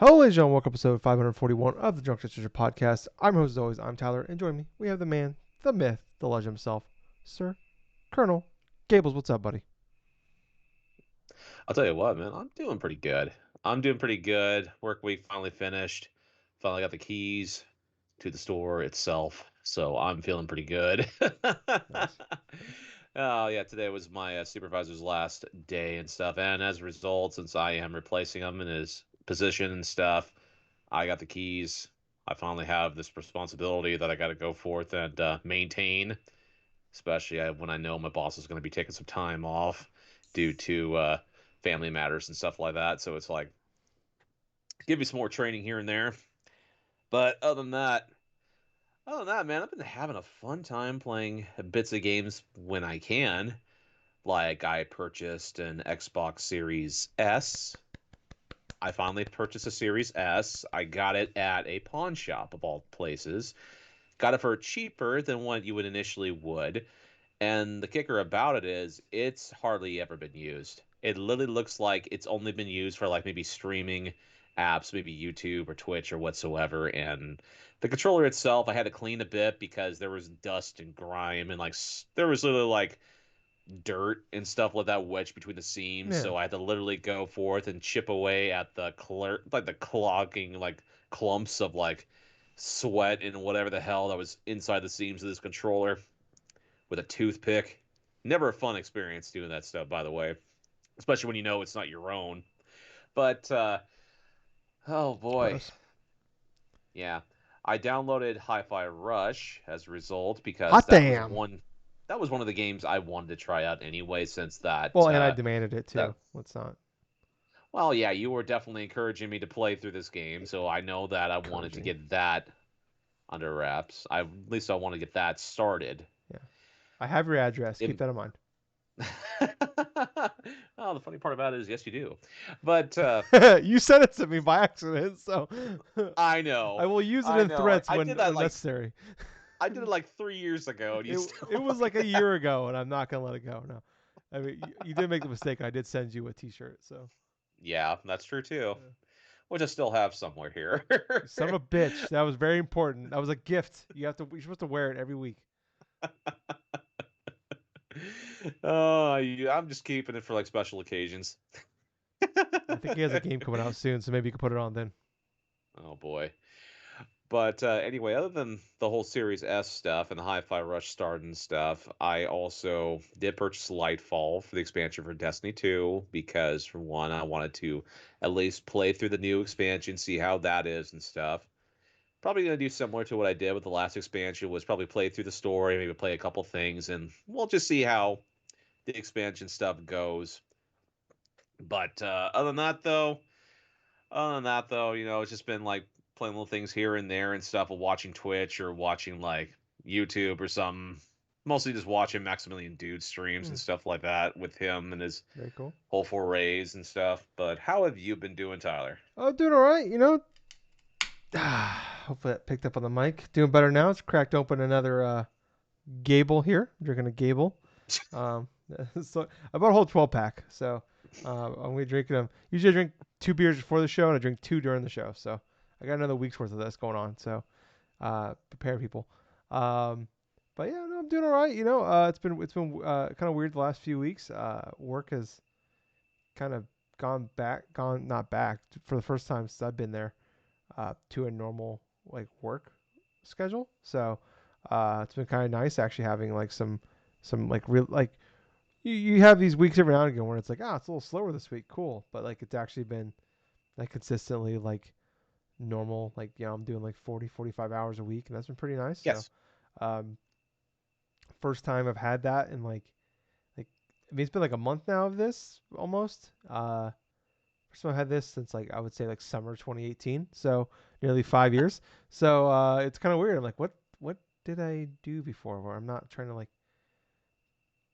Hello, ladies and gentlemen. Welcome to episode 541 of the DrunkNerds podcast. I'm your host, as always. I'm Tyler, and join me, we have the man, the myth, the legend himself, Sir Colonel Gables. What's up, buddy? I'll tell you what, man, I'm doing pretty good. I'm doing pretty good. Work week finally finished. Finally got the keys to the store itself, so I'm feeling pretty good. Nice. Oh yeah, today was my supervisor's last day and stuff, and as a result, since I am replacing him in his position and stuff, I got the keys. I finally have this responsibility that I got to go forth and maintain, especially when I know my boss is going to be taking some time off due to family matters and stuff like that. So it's like give you some more training here and there. But other than that, man, I've been having a fun time playing bits of games when I can. Like I purchased an Xbox Series S. I finally purchased a Series S. I got it at a pawn shop of all places. Got it for cheaper than what you would initially would. And the kicker about it is it's hardly ever been used. It literally looks like it's only been used for like maybe streaming apps, maybe YouTube or Twitch or whatsoever. And the controller itself, I had to clean a bit because there was dust and grime and like there was literally like dirt and stuff like that wedged between the seams. Yeah. So I had to literally go forth and chip away at the like the clogging like clumps of like sweat and whatever the hell that was inside the seams of this controller with a toothpick. Never a fun experience doing that stuff, by the way, especially when you know it's not your own. But oh boy, Gross. yeah, I downloaded Hi-Fi Rush as a result because Hot damn. that was one of the games I wanted to try out anyway. Since Well, and I demanded it that too. Let's not well, yeah, you were definitely encouraging me to play through this game, so I know that I wanted to encouraging. get that under wraps. At least I want to get that started. Yeah. I have your address. Keep It, that in mind. oh, the funny part about it is, yes, you do. But You sent it to me by accident, so I I know, will use it I in know. threats I when did that like necessary. I did it like 3 years ago, and you It still it was like a year ago, and I'm not gonna let it go. No, I mean you did make the mistake. I did send you a T-shirt, so yeah, that's true too. uh, Which I still have somewhere here. you son of a bitch. That was very important. That was a gift. You're supposed to wear it every week. Oh, I'm just keeping it for like special occasions. I think he has a game coming out soon, so maybe you can put it on then. Oh boy. But anyway, other than the whole Series S stuff and the Hi-Fi Rush start and stuff, I also did purchase Lightfall for the expansion for Destiny 2 because, for one, I wanted to at least play through the new expansion, see how that is and stuff. Probably gonna do similar to what I did with the last expansion, was probably play through the story, maybe play a couple things, and we'll just see how the expansion stuff goes. But other than that though, it's just been like playing little things here and there and stuff, or watching Twitch or watching like YouTube or something. Mostly just watching Maximilian Dude streams Hmm, and stuff like that with him and his very cool. whole forays and stuff. But how have you been doing, Tyler? Oh, doing all right. Hopefully that picked up on the mic. Doing better now. It's cracked open another Gable here. I'm drinking a Gable. Um, so I bought a whole 12 pack. So I'm gonna drink them. Usually I drink 2 beers before the show, and I drink two during the show. So I got another week's worth of this going on. So prepare people. Um, but yeah, no, I'm doing all right. It's been kind of weird the last few weeks. Work has kind of gone not back for the first time since I've been there to a normal like work schedule. So it's been kind of nice actually having like some like real like you have these weeks every now and again where it's like it's a little slower this week, cool, but like it's actually been like consistently like normal, like I'm doing like 40-45 hours a week, and that's been pretty nice. So Yes. um first time I've had that in like I mean it's been like a month now of this almost. First time I've had this since like I would say like summer 2018, so nearly 5 years. So it's kind of weird. I'm like, what did I do before? Where I'm not trying to like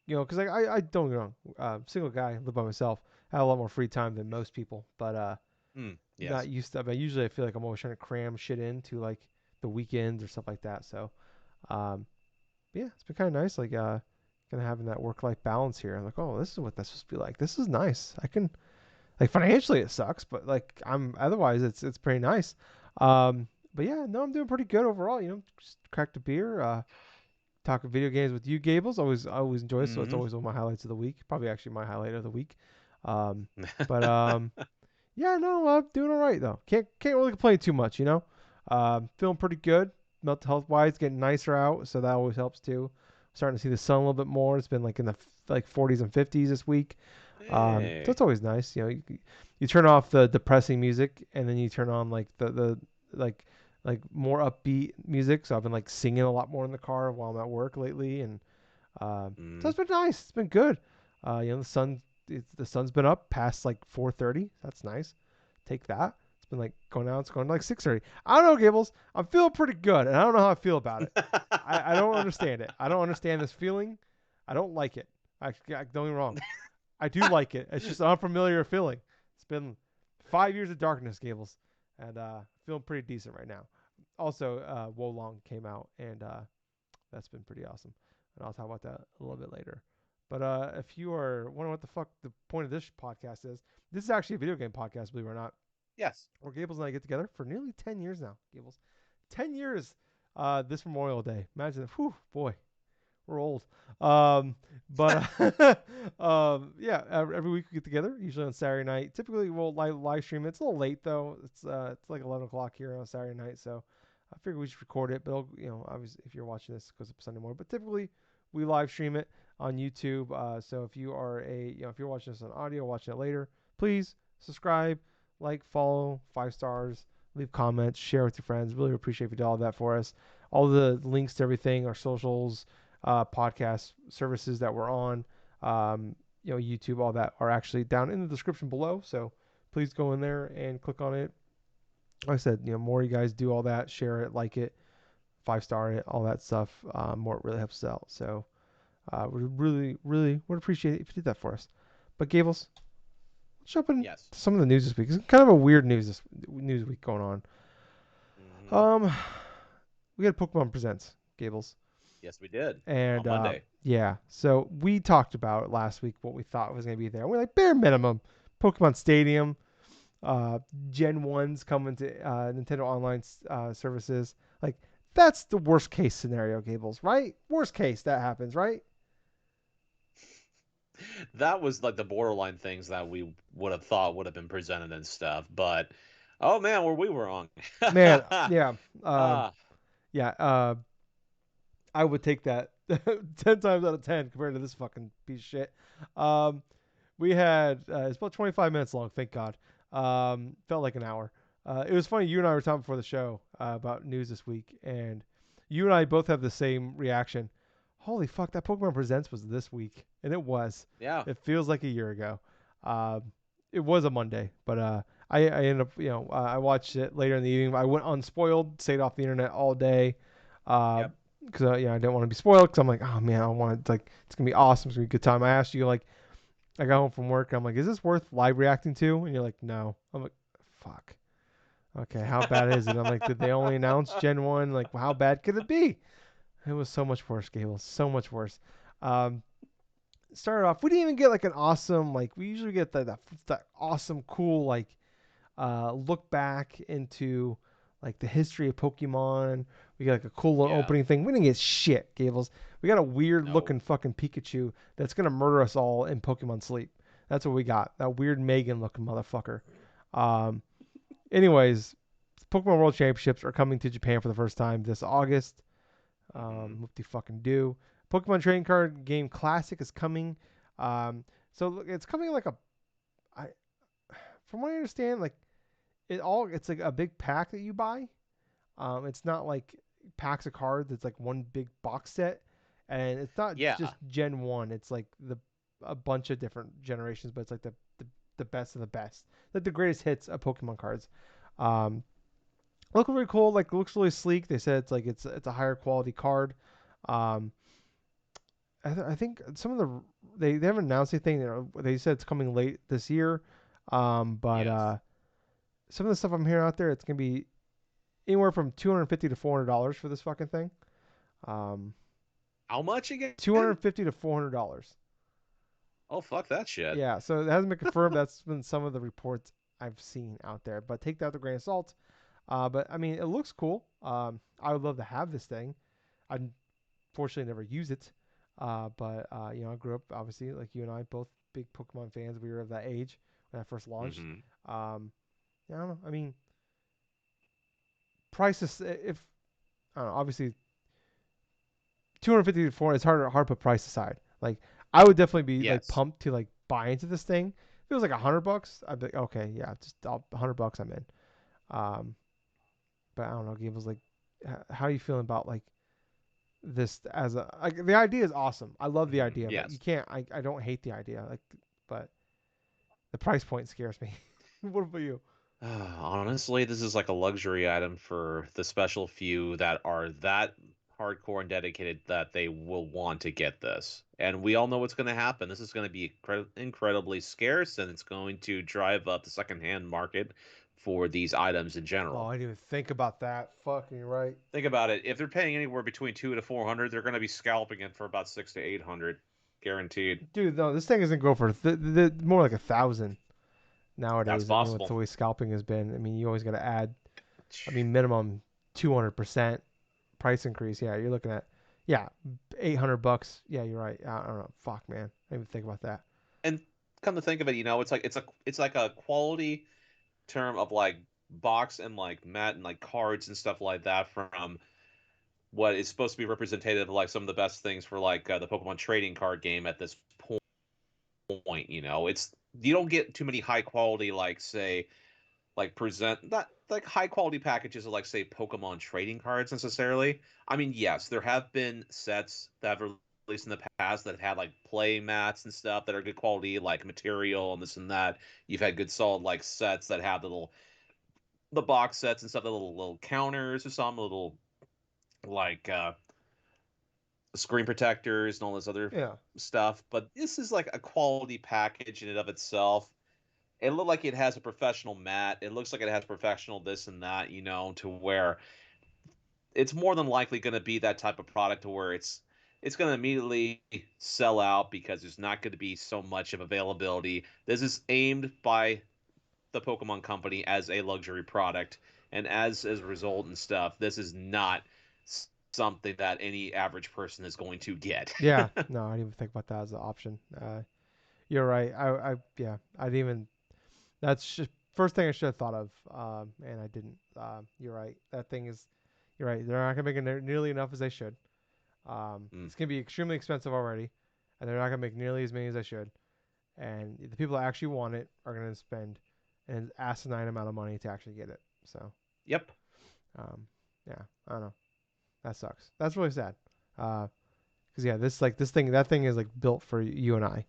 because like I don't get me wrong, single guy, live by myself, I have a lot more free time than most people, but not Yes. used to. But usually I feel like I'm always trying to cram shit into like the weekends or stuff like that. So um, yeah, it's been kind of nice, like kind of having that work life balance here. I'm like, oh, this is what that's supposed to be like. This is nice. Like financially, it sucks, but like I'm otherwise, it's pretty nice. But yeah, no, I'm doing pretty good overall. Just cracked a beer, talking video games with you, Gables. I always enjoy it, so it's Hmm. always one of my highlights of the week. Probably actually my highlight of the week. Um, but yeah, no, I'm doing all right though. Can't really complain too much. Feeling pretty good. Mental health wise, getting nicer out, so that always helps too. Starting to see the sun a little bit more. It's been like in the like 40s and 50s this week. So Hey. it's always nice. You turn off the depressing music and then you turn on like the like like more upbeat music. So I've been like singing a lot more in the car while I'm at work lately, and so Mm. it's been nice. It's been good. The sun's been up past like 4:30. That's nice. Take that. It's been like going out. It's going to like 6:30. I don't know, Gables. I'm feeling pretty good, and I don't know how I feel about it. I don't understand it. I don't understand this feeling. I don't like it. Don't get me wrong. I do like it. It's just an unfamiliar feeling. It's been 5 years of darkness, Gables, and feeling pretty decent right now. Also, Wolong came out, and that's been pretty awesome. And I'll talk about that a little bit later. But if you are wondering what the fuck the point of this podcast is, this is actually a video game podcast, believe it or not. Yes. Where Gables and I get together for nearly 10 years now. Gables, 10 years this Memorial Day. Imagine that. Whew, boy, we're old. But yeah, every week we get together, usually on Saturday night. Typically we'll live stream it. It's a little late though. It's like 11 o'clock here on Saturday night, so I figured we should record it. But obviously if you're watching this, it goes up Sunday morning. But typically we live stream it on YouTube. So if you are if you're watching this on audio, watching it later, please subscribe, like, follow, 5 stars, leave comments, share with your friends. Really appreciate if you do all that for us. All the links to everything, our socials, podcast services that we're on, YouTube, all that are actually down in the description below. So please go in there and click on it. Like I said, more you guys do all that, share it, like it, 5 star it, all that stuff. More it really helps us out. So we really, really would appreciate it if you did that for us. But Gables, let's jump into Yes. some of the news this week. It's kind of a weird news week going on. Hmm. Um, we had Pokemon Presents, Gables. Yes, we did And on Monday. yeah, so we talked about last week what we thought was going to be there. We're like, bare minimum, Pokemon Stadium, uh, Gen 1's coming to Nintendo Online services. Like, that's the worst case scenario, Gables, right? Worst case that happens, right? That was like the borderline things that we would have thought would have been presented and stuff. But oh man, were we wrong? Man, yeah. Ah, Yeah, I would take that 10 times out of 10 compared to this fucking piece of shit. Um, we had it's about 25 minutes long, thank God. Felt like an hour. It was funny. You and I were talking before the show about news this week, and you and I both have the same reaction. Holy fuck, that Pokemon Presents was this week, and it was. yeah. It feels like a year ago. It was a Monday, but I ended up, I watched it later in the evening. I went unspoiled, stayed off the internet all day, because Yep. I didn't want to be spoiled. Because I'm like, oh man, I want it, like it's gonna be awesome. It's gonna be a good time. I asked you like I got home from work. I'm like, is this worth live reacting to? And you're like, no. I'm like, fuck. Okay, how bad is it? I'm like, did they only announce Gen 1? Like, well, how bad could it be? It was so much worse, Gable. So much worse. Um, Started off, we didn't even get like an awesome, like, we usually get that awesome, cool, like, look back into like the history of Pokemon. We got like a cool little Yeah. opening thing. We didn't get shit, Gables. We got a weird No. looking fucking Pikachu that's gonna murder us all in Pokemon Sleep. That's what we got. That weird Megan looking motherfucker. Um, anyways, Pokemon World Championships are coming to Japan for the first time this August. Hmm. Whoop de fucking do. Pokemon Trading Card Game Classic is coming. So it's coming like I, from what I understand, like it's like a big pack that you buy. It's not like packs of cards. It's like one big box set, and it's not just Yeah. Gen 1. It's like a bunch of different generations, but it's like the best of the best, like the greatest hits of Pokemon cards. Um, Look really cool. Like it looks really sleek. They said it's a higher quality card. Um, I think some of they haven't announced anything. They said it's coming late this year. But Yes. some of the stuff I'm hearing out there, it's gonna be anywhere from $250 to $400 for this fucking thing. Um, How much again? 250 to $400. Oh, fuck that shit. Yeah, so it hasn't been confirmed. That's been some of the reports I've seen out there, but take that with a grain of salt. But I mean, it looks cool. I would love to have this thing. I unfortunately never use it. But you know, I grew up obviously like you and I, both big Pokemon fans. We were of that age when I first launched. Mm-hmm. Um, I don't know. I mean, prices. If I don't know, obviously 250 to 400, it's hard to put price aside. Like I would definitely be like Yes. pumped to like buy into this thing. If it was like $100, I'd be like, okay, yeah, just $100, I'm in. Um, but I don't know. Gables, like, how are you feeling about like this as a like the idea is awesome. I love the Mm-hmm. idea, but you Yes. can't. I don't hate the idea. Like, but the price point scares me. What about you? Honestly, this is like a luxury item for the special few that are that hardcore and dedicated that they will want to get this. And we all know what's going to happen. This is going to be incredibly scarce, and it's going to drive up the secondhand market for these items in Oh, general. I didn't even think about that. Fucking right, Think about it. If they're paying anywhere between 200 to 400, they're going to be scalping it for about 600 to 800, guaranteed. dude. No, this thing isn't go for more like 1,000 That's nowadays. I mean, with the possible. way scalping has been, I mean, you always got to add. I mean, minimum 200% price increase. Yeah, you're looking at yeah, $800. Yeah, you're right. I don't know. Fuck, man. I didn't even think about that. And come to think of it, it's like a quality term of like box and like mat and like cards and stuff like that from what is supposed to be representative of like some of the best things for like the Pokemon trading card game at this point. It's you don't get too many high quality like say like present not like high quality packages of like say Pokemon trading cards necessarily. I mean, yes, there have been sets that have released in the past that have had like play mats and stuff that are good quality like material and this and that. You've had good solid like sets that have the box sets and stuff, the little counters or some little like screen protectors and all this other Yeah. stuff. But this is like a quality package in and of itself. It looked like it has a professional mat. It looks like it has professional this and that, to where it's more than likely going to be that type of product to where it's going to immediately sell out because there's not going to be so much of availability. This is aimed by the Pokemon Company as a luxury product, and as a result and stuff, this is not something that any average person is going to get. Yeah. No, I didn't even think about that as an option. You're right. Yeah, I didn't even. That's just first thing I should have thought of, and I didn't. You're right. That thing is. You're right. They're not gonna make it nearly enough as they should. Mm. It's gonna be extremely expensive already, and they're not gonna make nearly as many as they should. And the people that actually want it are gonna spend an asinine amount of money to actually get it. So, Yep. um, yeah, I don't know. That sucks. That's really sad. Because yeah, this thing that thing is like built for you and I.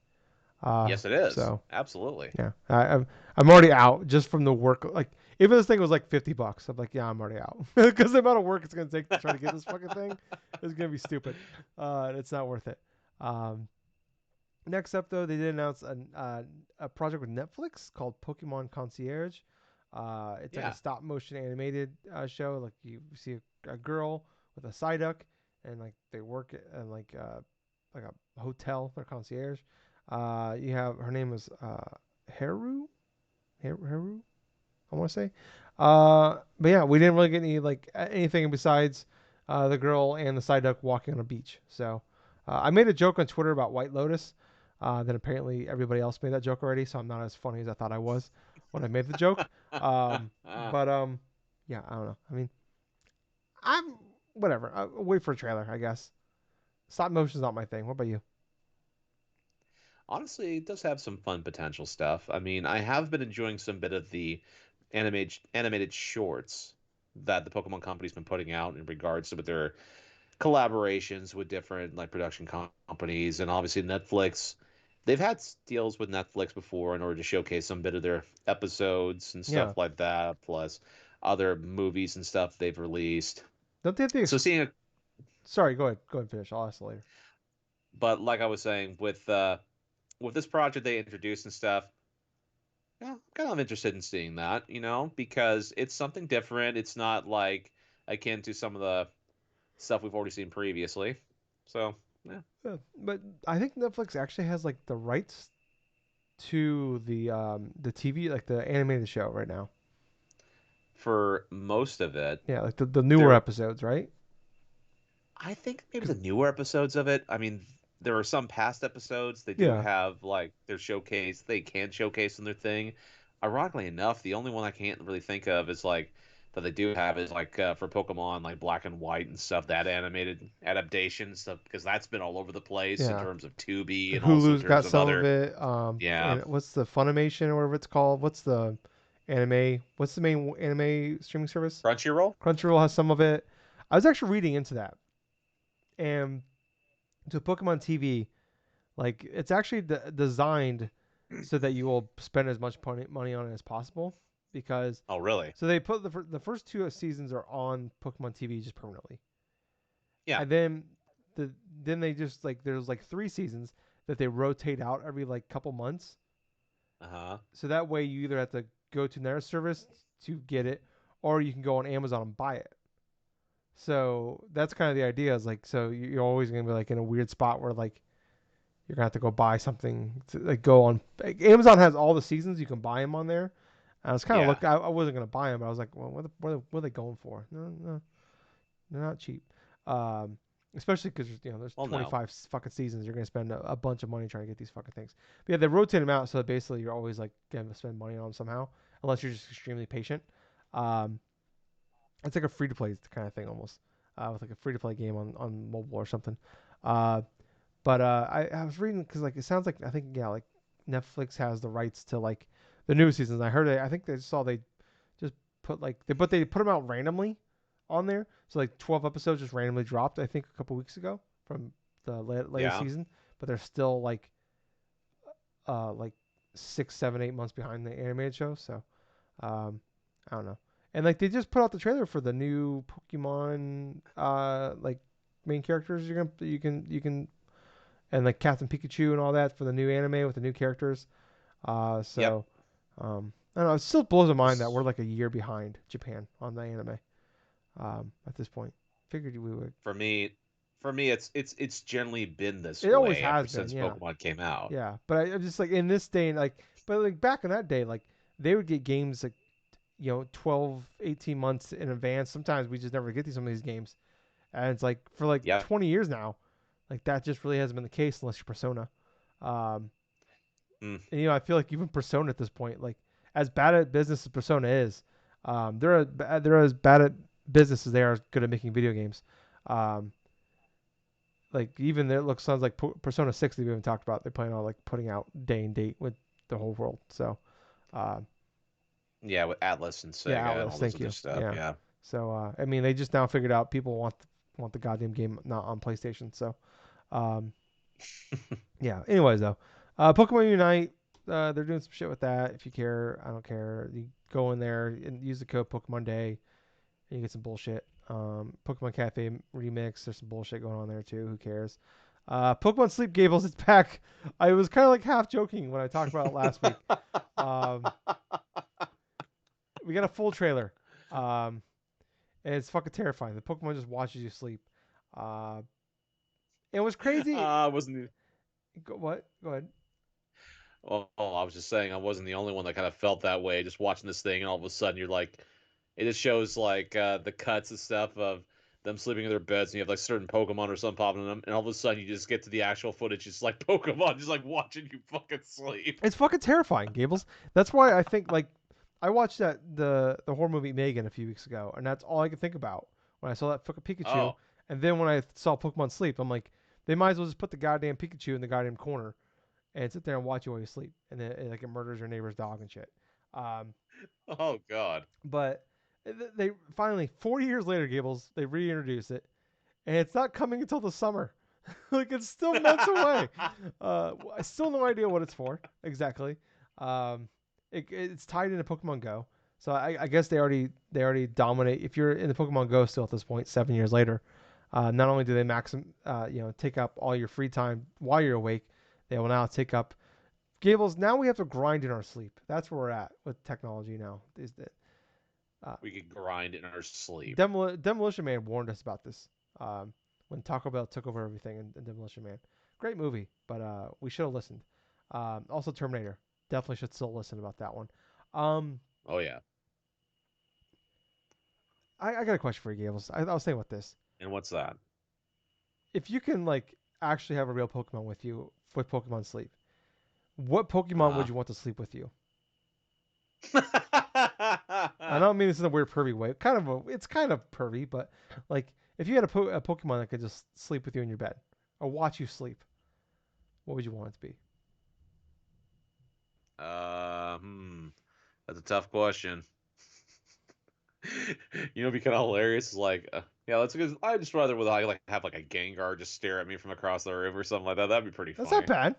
Yes, it is. So Absolutely. yeah, I'm already out just from the work. Like even this thing was like $50, I'm like, yeah, I'm already out because the amount of work it's gonna take to try to get this fucking thing is gonna be stupid. It's not worth it. Um, Next up though, they did announce a project with Netflix called Pokemon Concierge. It's like a Yeah. stop motion animated show. Like you see a girl with a Psyduck, and like they work at like a hotel. They're concierge. You have her name is Haru. Haru, I want to say. But yeah, we didn't really get any like anything besides the girl and the Psyduck walking on a beach. So I made a joke on Twitter about White Lotus. Then apparently everybody else made that joke already, so I'm not as funny as I thought I was when I made the joke. But yeah, I don't know. I mean, I'm whatever. I'll wait for a trailer, I guess. Stop motion's not my thing. What about you? Honestly, it does have some fun potential stuff. I mean, I have been enjoying some bit of the animated shorts that the Pokemon Company's been putting out in regards to with their collaborations with different like production companies and obviously Netflix. They've had deals with Netflix before in order to showcase some bit of their episodes and Yeah, stuff like that, plus other movies and stuff they've released. don't they have the? So seeing a Sorry, go ahead. Go ahead and finish. I'll ask later. but like I was saying with this project they introduced and stuff, yeah, I'm kind of interested in seeing that, because it's something different. It's not like akin to some of the stuff we've already seen previously. So, yeah. But I think Netflix actually has like the rights to the TV, like the animated show right now. For most of it, Yeah, like the newer there episodes, right? I think maybe 'Cause- the newer episodes of it. I mean, there are some past episodes they do yeah, have like their showcase. They can showcase in their thing. Ironically enough, the only one I can't really think of is like that they do have is like for Pokemon, like Black and White and stuff. That animated adaptation stuff because that's been all over the place in yeah. terms of Tubi and also in Hulu's got terms of some of other. it. Yeah, And what's the Funimation or whatever it's called? What's the anime? What's the main anime streaming service? Crunchyroll. Crunchyroll has some of it. I was actually reading into that, and to Pokemon TV, like it's actually designed so that you will spend as much money on it as possible because Oh, really? so they put the first two seasons are on Pokemon TV just permanently, Yeah. and then the then they just like there's like three seasons that they rotate out every like couple months, Uh-huh. so that way you either have to go to their service to get it, or you can go on Amazon and buy it. So that's kind of the idea. Is like so you're always gonna be like in a weird spot where like you're gonna have to go buy something to like go on. Like, Amazon has all the seasons, you can buy them on there. I was kind of Yeah. look. I wasn't gonna buy them, but I was like, well, what are they going for? No, no, they're not cheap. Um, Especially because there's Well, no. 25 fucking seasons. You're gonna spend a bunch of money trying to get these fucking things. But yeah, they rotate them out, so basically you're always like gonna spend money on them somehow, unless you're just extremely patient. Um, it's like a free to play kind of thing almost, with like a free to play game on mobile or something. Uh, but I was reading because like it sounds like I think yeah like Netflix has the rights to like the new seasons. I heard I think they saw they just put like they put them out randomly on there. So like 12 episodes just randomly dropped. I think a couple weeks ago from the latest Yeah. season, but they're still like 6, 7, 8 months behind the animated show. So I don't know. And like they just put out the trailer for the new Pokemon like main characters you can and like Captain Pikachu and all that for the new anime with the new characters. Yep. So I don't know. It still blows my mind that we're like a year behind Japan on the anime. At this point, figured we would. For me, it's generally been this It always way has ever been, since yeah, Pokemon came out. yeah. But I'm just like in this day and like, but like back in that day, like they would get games like 12, 18 months in advance. Sometimes we just never get some of these games, and it's like for like Yep. 20 years now, like that just really hasn't been the case unless you're Persona. Um, Mm. and, I feel like even Persona at this point, like as bad at business as Persona is, they're as bad at business as they are good at making video games. Um, like even it looks sounds like Persona 6 that we haven't talked about. They plan on like putting out day and date with the whole world. So, uh, Yeah, with Atlas and yeah, Sega and Atlas, all those thank other you. stuff. Yeah. Yeah. So I mean they just now figured out people want the goddamn game not on PlayStation. So um, yeah. Anyways though, Pokemon Unite, they're doing some shit with that. If you care, I don't care. You go in there and use the code Pokemon Day, and you get some bullshit. Pokemon Cafe Remix, there's some bullshit going on there too. Who cares? Pokemon Sleep Gables, it's back. I was kind of like half joking when I talked about it last week. Um, we got a full trailer, um, and it's fucking terrifying. The Pokemon just watches you sleep. Uh, it was crazy. I wasn't. What? Go ahead. I was just saying I wasn't the only one that kind of felt that way. Just watching this thing, and all of a sudden you're like, it just shows like the cuts and stuff of them sleeping in their beds, and you have like certain Pokemon or something popping in them, and all of a sudden you just get to the actual footage. It's like Pokemon just like watching you fucking sleep. It's fucking terrifying, Gables. That's why I think like I watched the horror movie Megan a few weeks ago, and that's all I could think about when I saw that fucking Pikachu. Oh, And then when I saw Pokemon Sleep, I'm like, they might as well just put the goddamn Pikachu in the goddamn corner and sit there and watch you while you sleep, and then like it murders your neighbor's dog and shit. Um, oh God. but they finally 40 years later, Gables, they reintroduce it, and it's not coming until the summer. Like it's still months away. I still no idea what it's for exactly. Um, it's tied into Pokemon Go, so I guess they already dominate. If you're in the Pokemon Go still at this point, 7 years later, not only do they take up all your free time while you're awake, they will now take up Gables. Now we have to grind in our sleep. That's where we're at with technology now. Is that uh, We could grind in our sleep. Demolition Man warned us about this when Taco Bell took over everything in Demolition Man. Great movie, but we should have listened. Also, Terminator. Definitely should still listen about that one. Um, Oh yeah. I got a question for you, Gables. I was thinking about this. And what's that? If you can like actually have a real Pokemon with you with Pokemon Sleep, what Pokemon would Uh you want to sleep with you? I huh. don't mean this in a weird pervy way. It's kind of pervy, but like if you had a Pokemon that could just sleep with you in your bed or watch you sleep, what would you want it to be? Hmm. That's a tough question. It'd be kind of hilarious. Like, yeah, that's because I just rather would like have like a Gengar just stare at me from across the room or something like that. That'd be pretty That's not funny. bad.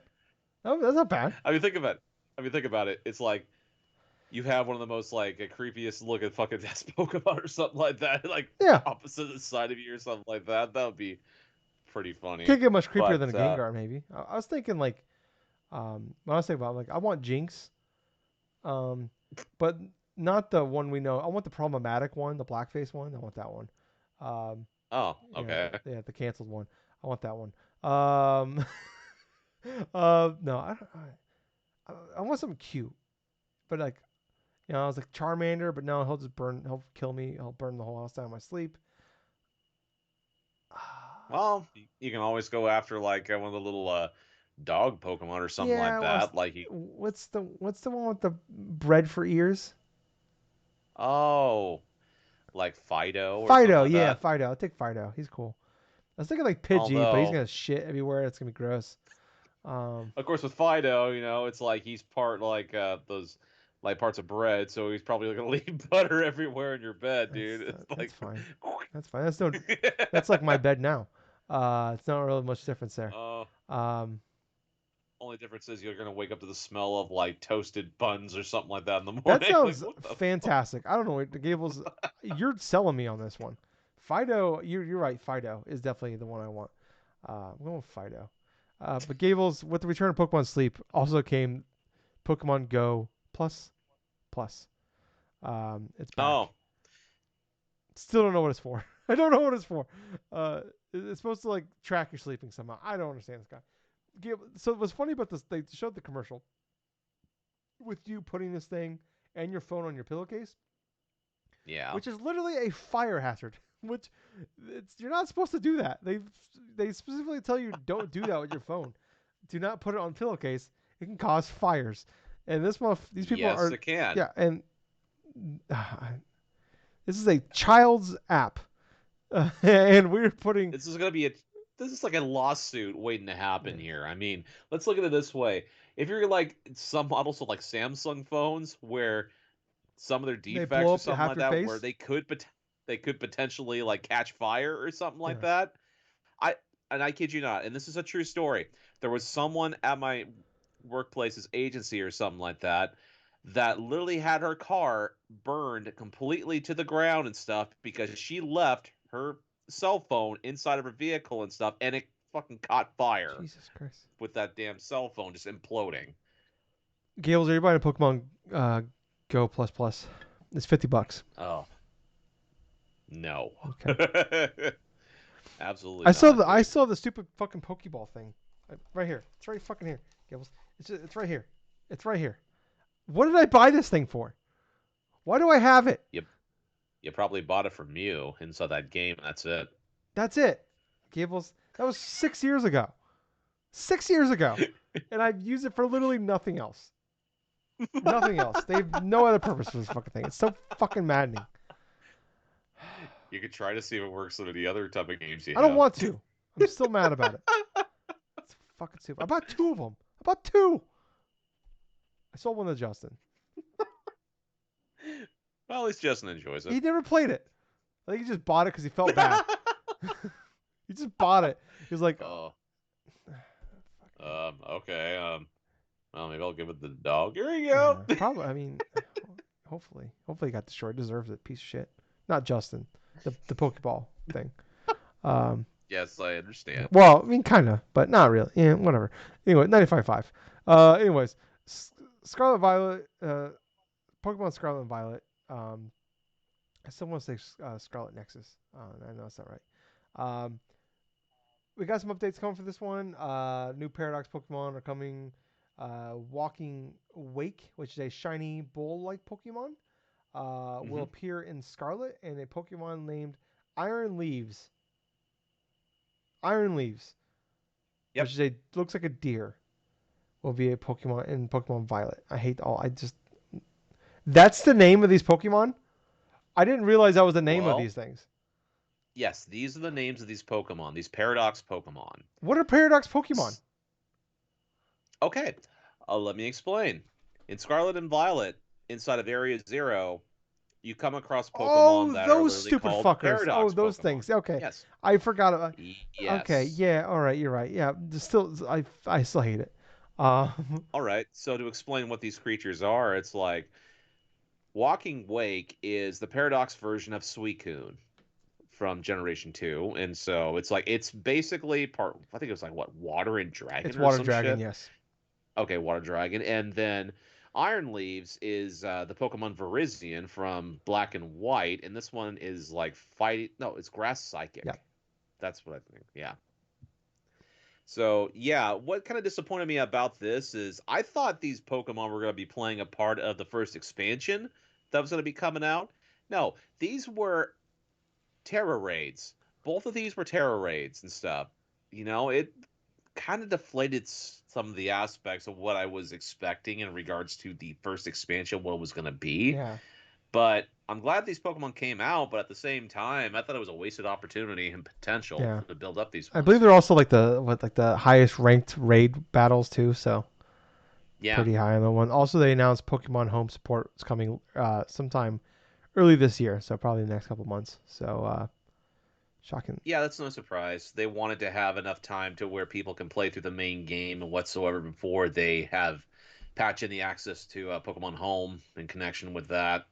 No, that's not bad. I mean, think about it. Think about it. It's like you have one of the most like creepiest looking fucking death Pokemon or something like that, like Yeah, opposite the side of you or something like that. That would be pretty funny. can't get much creepier than But a Gengar. Maybe I was thinking like when I was thinking about like I want Jinx, um, but not the one we know. I want the problematic one, the blackface one. I want that one. Um, oh, yeah, okay. yeah, the canceled one. I want that one. No, I want something cute, but like I was like Charmander, but no, he'll kill me, he'll burn the whole house down in my sleep. Well, you can always go after like one of the little dog Pokemon or something Yeah, like that. Like you, what's the one with the bread for ears? oh, like Fido or something Fido, like yeah, that. Fido. I'll take Fido. He's cool. I was thinking like Pidgey, but he's Although, gonna shit everywhere. It's gonna be gross. of course, with Fido, it's like he's part like those like parts of bread, so he's probably gonna leave butter everywhere in your bed, dude. It's That's like, fine. That's fine. That's like my bed now. It's not really much difference there. uh, Um, only difference is you're gonna wake up to the smell of like toasted buns or something like that in the that morning. Like, sounds what the fuck? fantastic. I don't know what the Gables. You're selling me on this one. Fido, you're right. Fido is definitely the one I want. I'm going with Fido. But Gables, with the return of Pokemon Sleep, also came Pokemon Go Plus. Plus. It's back. Oh, Still don't know what it's for. I don't know what it's for. It's supposed to like track your sleeping somehow. I don't understand this guy. So what's funny about this? They showed the commercial with you putting this thing and your phone on your pillowcase, yeah. which is literally a fire hazard. Which you're not supposed to do that. They specifically tell you don't do that with your phone. Do not put it on pillowcase. It can cause fires. And these people Yes, are it can. yeah. And uh, this is a child's app, and we're putting This is gonna be a this is like a lawsuit waiting to happen here. I mean, let's look at it this way. If you're like some models of like Samsung phones where some of their they defects blow or up something half like your that where face. they could potentially like catch fire or something like Yeah, that. I and I kid you not, and this is a true story. There was someone at my workplace's agency or something like that that literally had her car burned completely to the ground and stuff because she left her cell phone inside of her vehicle and stuff, and it fucking caught fire Jesus Christ. with that damn cell phone just imploding. Gables, are you buying a Pokemon Go Plus Plus? It's $50. Oh no. Okay. Absolutely not, I dude. saw the stupid fucking Pokeball thing right here. It's right fucking here, Gables. It's right here. It's right here. What did I buy this thing for? Why do I have it? You you probably bought it from Mew inside that game. That's it. That's it, Gables. That was 6 years ago. 6 years ago, and I've used it for literally nothing else. Nothing else. They have no other purpose for this fucking thing. It's so fucking maddening. You could try to see if it works on any other type of games you I don't have. want to. I'm still mad about it. It's fucking stupid. I bought two of them. I bought two. I sold one to Justin. Well, at least Justin enjoys it. He never played it. I think he just bought it because he felt bad. He just bought it. He was like, Oh, oh, okay. Well, maybe I'll give it the dog. Here you yeah, go. probably. I mean, hopefully he got destroyed. Deserves it. Piece of shit. Not Justin. The Pokeball thing. Um, Yes, I understand. well, I mean, kind of, but not really. Yeah, whatever. Anyway, 95.5. Anyways, Scarlet Violet. Pokemon Scarlet and Violet. I still want to say Scarlet Nexus. I know that's not right. Um, we got some updates coming for this one. New Paradox Pokemon are coming. Walking Wake, which is a shiny bull-like Pokemon, will Hmm. appear in Scarlet, and a Pokemon named Iron Leaves. Iron Leaves, which Yep. is a looks like a deer, will be a Pokemon in Pokemon Violet. I hate all. I just that's the name of these Pokemon. I didn't realize that was the name of Well, these things. yes, these are the names of these Pokemon, these Paradox Pokemon. What are Paradox Pokemon? Okay, let me explain. In Scarlet and Violet, inside of Area Zero, you come across Pokemon Oh, that are those literally stupid called fuckers. Oh, Paradox those Pokemon. things. Okay, Yes. I forgot about. Okay, Yes. yeah, all right, you're right. Yeah, still, I still hate it. All right. So to explain what these creatures are, it's like Walking Wake is the Paradox version of Suicune from Generation 2. And so it's basically part I think it was like what, Water and It's Dragon or Water some Dragon, shit. yes. Okay, Water Dragon. And then Iron Leaves is the Pokemon Virizion from Black and White, and this one is like fighting. No, it's Grass Yeah, Psychic. That's what I think. Yeah. So yeah, what kind of disappointed me about this is I thought these Pokemon were going to be playing a part of the first expansion that was going to be coming out. No, these were Terra raids. Both of these were Terra raids and stuff. It kind of deflated some of the aspects of what I was expecting in regards to the first expansion, what it was going to be. yeah, But I'm glad these Pokemon came out, but at the same time, I thought it was a wasted opportunity and potential yeah. to build up these I believe ones. they're also like the highest ranked raid battles too, so Yeah. pretty high on the one. Also, they announced Pokemon Home support is coming sometime early this year, so probably the next couple months. So shocking. Yeah, that's no surprise. They wanted to have enough time to where people can play through the main game and whatsoever before they have patch in the access to Pokemon Home in connection with that.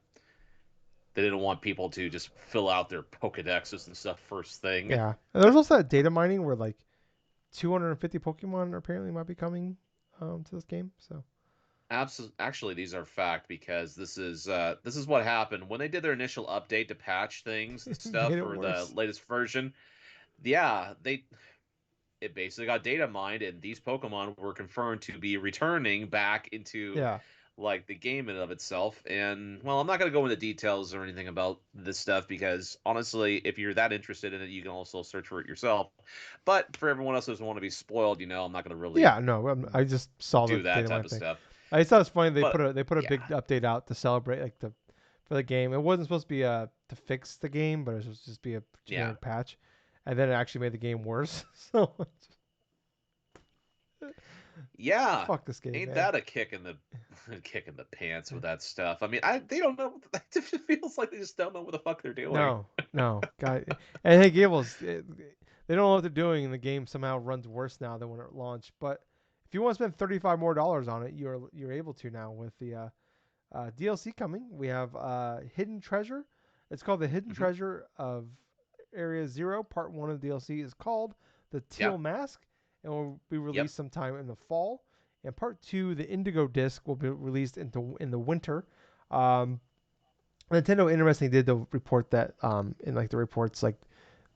They didn't want people to just fill out their Pokedexes and stuff first thing. Yeah, and there's also that data mining where like 250 Pokemon apparently might be coming to this game. So Actually, these are fact because this is what happened when they did their initial update to patch things and stuff made it for the worse. latest version. Yeah, it basically got data mined, and these Pokemon were confirmed to be returning back into Yeah, like the game in and of itself. And well, I'm not going to go into details or anything about this stuff because honestly, if you're that interested in it, you can also search for it yourself. But for everyone else who doesn't want to be spoiled, I'm not going to really yeah. No, I just saw the do that data type mine of thing. stuff. I just thought it was funny But they put a yeah, big update out to celebrate like the for the game. It wasn't supposed to be to fix the game, but it was supposed to just be a yeah, generic patch, and then it actually made the game worse. So yeah. fuck this game, Ain't man. that a kick in the kick in the pants with that stuff? I mean, they don't know. It feels like they just don't know what the fuck they're doing. No, no, God. And hey, Gables, they don't know what they're doing, and the game somehow runs worse now than when it launched. But if you want to spend $35 more on it, you're able to now with the DLC coming. We have Hidden Treasure. It's called the Hidden Hmm. Treasure of Area Zero. Part one of the DLC is called the Yeah. Teal Mask, and will be Yep. released sometime in the fall. And part two, the Indigo Disc, will be released in the winter. Um, Nintendo, interesting, did the report that in like the reports like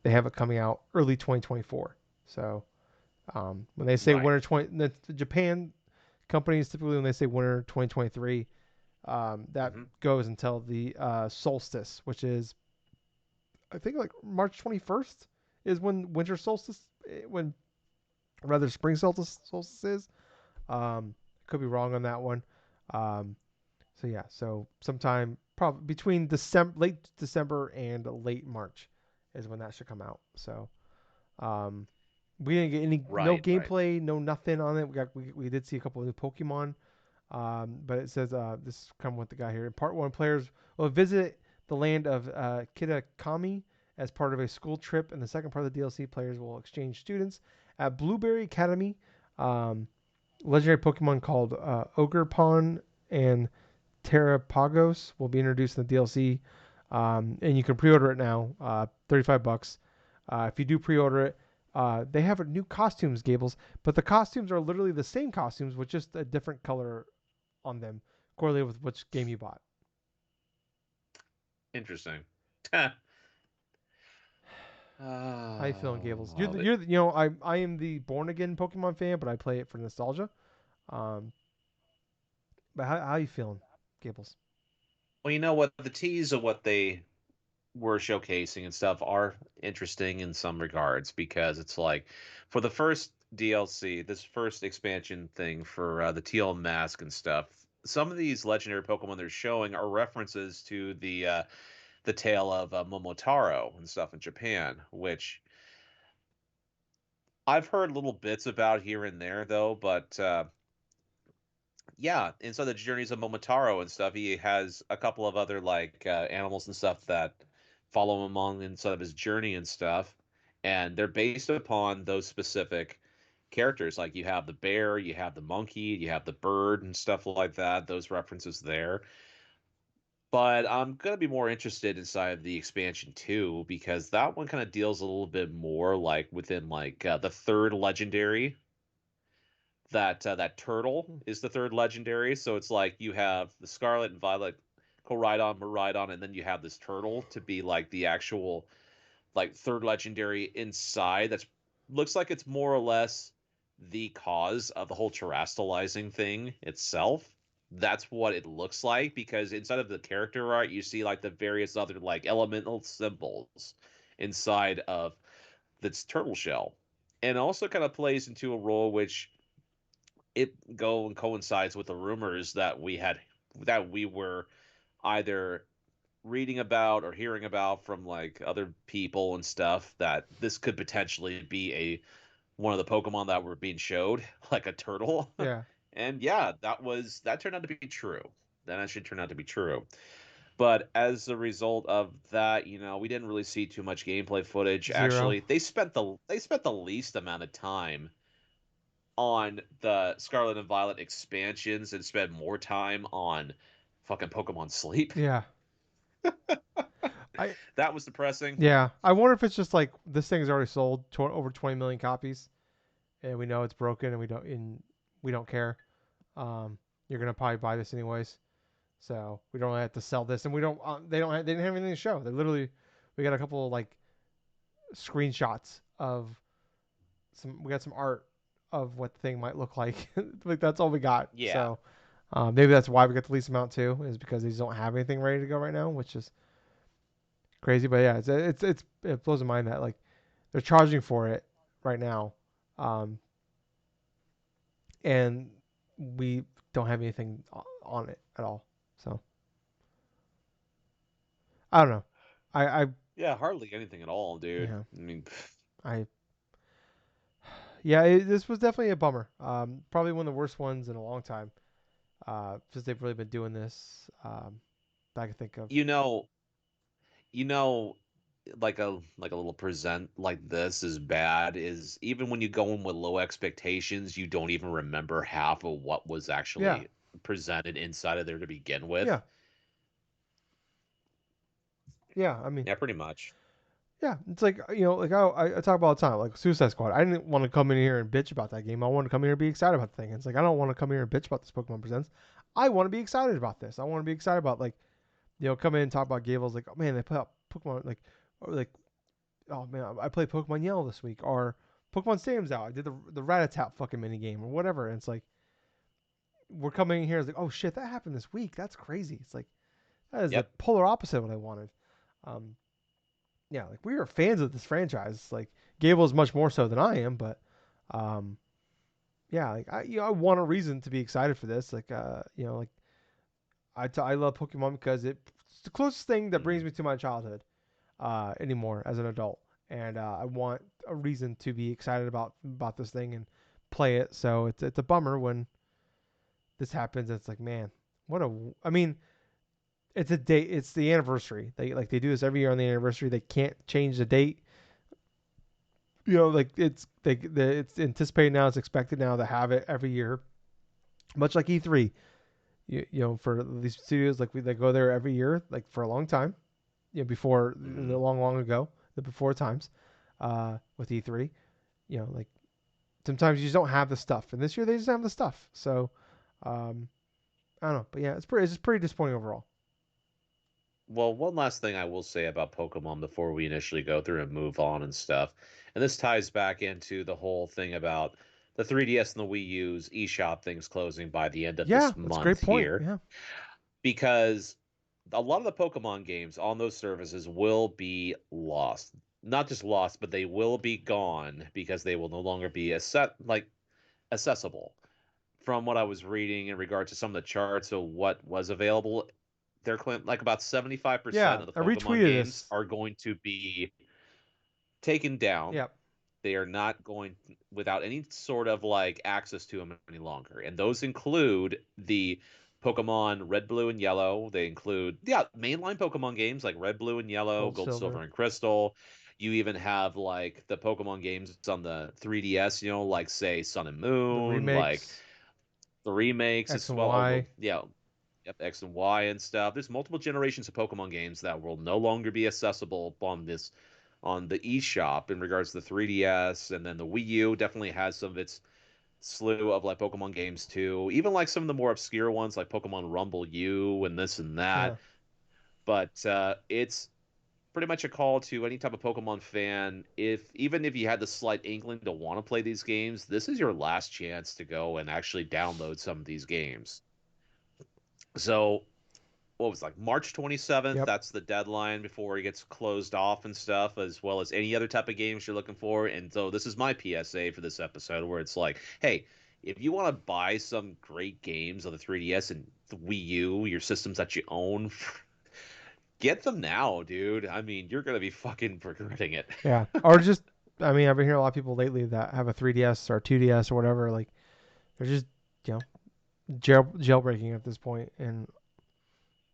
they have it coming out early 2024. So when they say Right. winter 20, the Japan companies typically when they say winter 2023, that Hmm. goes until the solstice, which is I think like March 21st is when winter solstice, when rather spring solstice is. Could be wrong on that one. Um, so yeah, so sometime probably between late December and late March is when that should come out. So um, we didn't get no Right. Right. gameplay, no nothing on it. We did see a couple of new Pokemon, but it says this is kind of what the guy here. In part one, players will visit the land of Kitakami as part of a school trip. In the second part of the DLC, players will exchange students at Blueberry Academy. Um, legendary Pokemon called Ogerpon and Terrapagos will be introduced in the DLC, and you can pre-order it now, $35. If you do pre-order it, they have new costumes, Gables, but the costumes are literally the same costumes with just a different color on them, correlated with which game you bought. Interesting. How you feeling, Gables? You're Oh, the, you're the, you know I am the born again Pokemon fan, but I play it for nostalgia. Um, but how you feeling, Gables? well, you know what? The tease of what they were showcasing and stuff are interesting in some regards because it's like for the first DLC, this first expansion thing for the teal mask and stuff. Some of these legendary Pokemon they're showing are references to the tale of Momotaro and stuff in Japan, which I've heard little bits about here and there though. But yeah, inside the journeys of Momotaro and stuff, he has a couple of other like animals and stuff that follow him on inside of his journey and stuff, and they're based upon those specific characters. Like you have the bear, you have the monkey, you have the bird and stuff like that. Those references there. But I'm gonna be more interested inside of the expansion too because that one kind of deals a little bit more like within like the third legendary that turtle Hmm. is the third legendary. So it's like you have the Scarlet and Violet Koraidon, Miraidon, and then you have this turtle to be like the actual like third legendary inside. That's looks like it's more or less the cause of the whole terastallizing thing itself. That's what it looks like because inside of the character art, you see like the various other like elemental symbols inside of this turtle shell. And it also kind of plays into a role which it go and coincides with the rumors that we were either reading about or hearing about from like other people and stuff that this could potentially be a one of the Pokemon that were being showed, like a turtle. Yeah, And yeah, that turned out to be true. That actually turned out to be true. But as a result of that, we didn't really see too much gameplay footage. zero. Actually, they spent the least amount of time on the Scarlet and Violet expansions and spend more time on fucking Pokemon Sleep. Yeah, I That was depressing. yeah. I wonder if it's just like this thing's already sold over 20 million copies, and we know it's broken, and we don't care. Um, you're gonna probably buy this anyways, so we don't really have to sell this, and we don't. They didn't have anything to show. They literally, we got a couple of like screenshots of some. We got some art of what the thing might look like. Like that's all we got. Yeah. So maybe that's why we got the least amount too, is because these don't have anything ready to go right now, which is crazy. But yeah, it blows my mind that like they're charging for it right now, um, and we don't have anything on it at all. So I don't know. I Yeah, hardly anything at all, dude. yeah I mean, I yeah this was definitely a bummer. Probably one of the worst ones in a long time. Since they've really been doing this. That I can think of. you know, you know, like a little present like this is bad is even when you go in with low expectations, you don't even remember half of what was Yeah, actually presented inside of there to begin with. yeah, yeah. I mean, Yeah, pretty much. yeah. It's like like I talk about all the time, like Suicide Squad. I didn't want to come in here and bitch about that game. I want to come here and be excited about the thing. It's like I don't want to come here and bitch about this Pokemon Presents. I want to be excited about this. I want to be excited about like come in and talk about Gables. Like, oh man, they put out Pokemon or like oh man, I played Pokemon Yellow this week or Pokemon Stadium's out. I did the Rattata fucking mini game or whatever. And it's like we're coming in here. It's like oh shit, that happened this week. That's crazy. It's like that is the Yep. polar opposite of what I wanted. Um, yeah, like we are fans of this franchise. Like Gable is much more so than I am, but um, yeah, like I want a reason to be excited for this. Like like I love Pokemon because it's the closest thing that brings Hmm. me to my childhood anymore as an adult, and I want a reason to be excited about this thing and play it. So it's a bummer when this happens. It's like man, what a I mean. It's a date. It's the anniversary. They do this every year on the anniversary. They can't change the date. Like it's anticipated now. It's expected now to have it every year, much like E3. For these studios, like they go there every year, like for a long time. Before Hmm. long ago, the before times, with E3. Like sometimes you just don't have the stuff, and this year they just have the stuff. So, I don't know, but yeah, it's just pretty disappointing overall. Well, one last thing I will say about Pokemon before we initially go through and move on and stuff. And this ties back into the whole thing about the 3DS and the Wii U's eShop things closing by the end of Yeah, this that's a great month point. here. Yeah, Because a lot of the Pokemon games on those services will be lost. Not just lost, but they will be gone because they will no longer be accessible. From what I was reading in regard to some of the charts of what was available, they're like about 75% yeah. of the I Pokemon retweeted games this. are going to be taken down. Yeah, They are not going without any sort of like access to them any longer. And those include the Pokemon Red, Blue, and Yellow. They include, yeah, mainline Pokemon games like Red, Blue, and Yellow, gold, Gold, Silver, silver, and Crystal. You even have like the Pokemon games on the 3DS, like say Sun and the Moon, like remakes, the remakes X as and well. Oh, well, Y. yeah, yep, X and Y and stuff. There's multiple generations of Pokemon games that will no longer be accessible on the eShop in regards to the 3DS, and then the Wii U definitely has some of its slew of like Pokemon games too. Even like some of the more obscure ones like Pokemon Rumble U and this and Yeah, that. But it's pretty much a call to any type of Pokemon fan. If even if you had the slight inkling to want to play these games, this is your last chance to go and actually download some of these games. So what was it, like March 27th? yep, That's the deadline before it gets closed off and stuff, as well as any other type of games you're looking for. And so this is my PSA for this episode, where it's like, hey, if you want to buy some great games on the 3DS and the Wii U, your systems that you own, get them now, dude. I mean, you're gonna be fucking regretting it. yeah. Or just, I mean, I've been hearing a lot of people lately that have a 3DS or 2DS or whatever. Like they're just, you know, jailbreaking at this point. And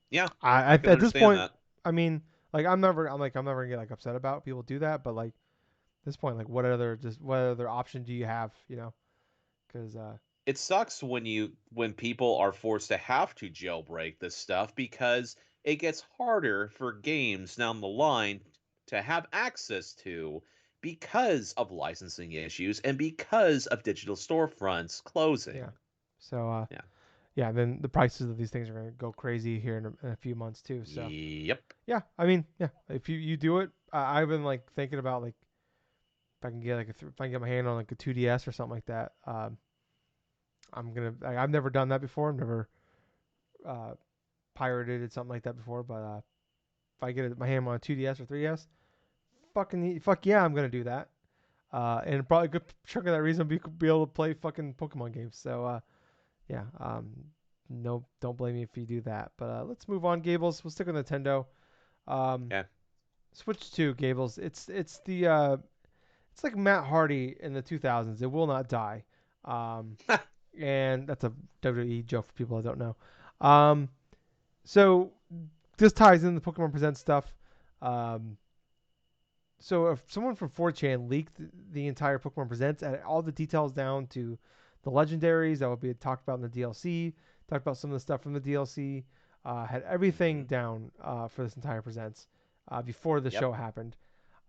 Yeah, I I can at this understand point, that. I mean, like I'm never gonna get like upset about people do that. But like at this point, like what other option do you have? You know, because It sucks when people are forced to have to jailbreak this stuff because it gets harder for games down the line to have access to because of licensing issues and because of digital storefronts yeah. closing. So Yeah. yeah, then the prices of these things are gonna go crazy here in a few months too. So Yep. yeah, I mean, yeah, if you do it, I've been like thinking about like if I can get like if I can get my hand on like a 2DS or something like that. I'm gonna. I've never done that before. I've never uh, pirated something like that before. But if I get my hand on a 2DS or 3DS, fuck yeah, I'm gonna do that. And probably a good chunk of that reason be able to play fucking Pokemon games. So yeah, no, don't blame me if you do that. But let's move on, Gables. We'll stick with Nintendo. Um, Yeah. Switch 2, Gables. It's like Matt Hardy in the 2000s. It will not die. Um, and that's a WWE joke for people that don't know. Um, so this ties in the Pokemon Presents stuff. Um, so if someone from 4chan leaked the entire Pokemon Presents and all the details down to the legendaries that will be talked about in the DLC, talked about some of the stuff from the DLC, had everything Hmm. down for this entire Presents before the Yep. show happened.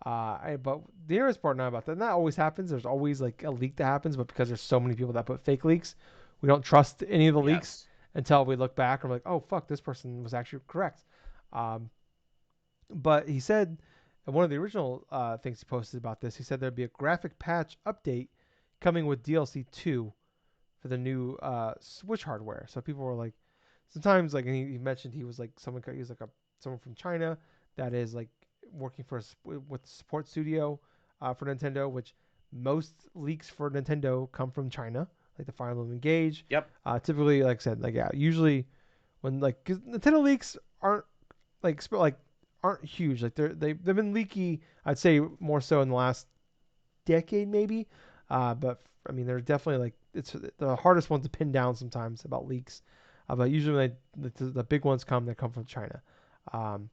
But the interesting part now about that, that always happens. There's always like a leak that happens, but because there's so many people that put fake leaks, we don't trust any of the leaks Yes. until we look back and we're like, oh fuck, this person was actually correct. Um, but he said, and one of the original things he posted about this, he said there'd be a graphic patch update coming with DLC 2 for the new Switch hardware. So people were like, sometimes like he mentioned he was like someone from China that is like working for with the support studio for Nintendo, which most leaks for Nintendo come from China, like the Fire Emblem Engage. Yep. Typically, like I said, like yeah, usually when like cause Nintendo leaks aren't like aren't huge. Like they've been leaky. I'd say more so in the last decade maybe. But I mean, they're definitely like it's the hardest one to pin down sometimes about leaks. But usually when the big ones come, they come from China. Um,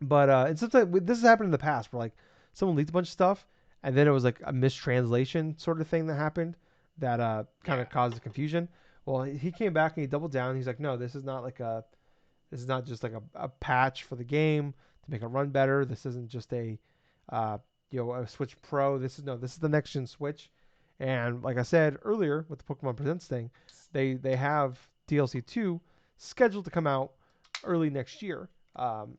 but and sometimes this has happened in the past where like someone leaked a bunch of stuff and then it was like a mistranslation sort of thing that happened that kind Yeah. of caused the confusion. Well, he came back and he doubled down. He's like, no, this is not just like a patch for the game to make it run better. This isn't just a a Switch Pro. This is the next gen Switch. And like I said earlier with the Pokemon Presents thing, they have DLC 2 scheduled to come out early next year. Um,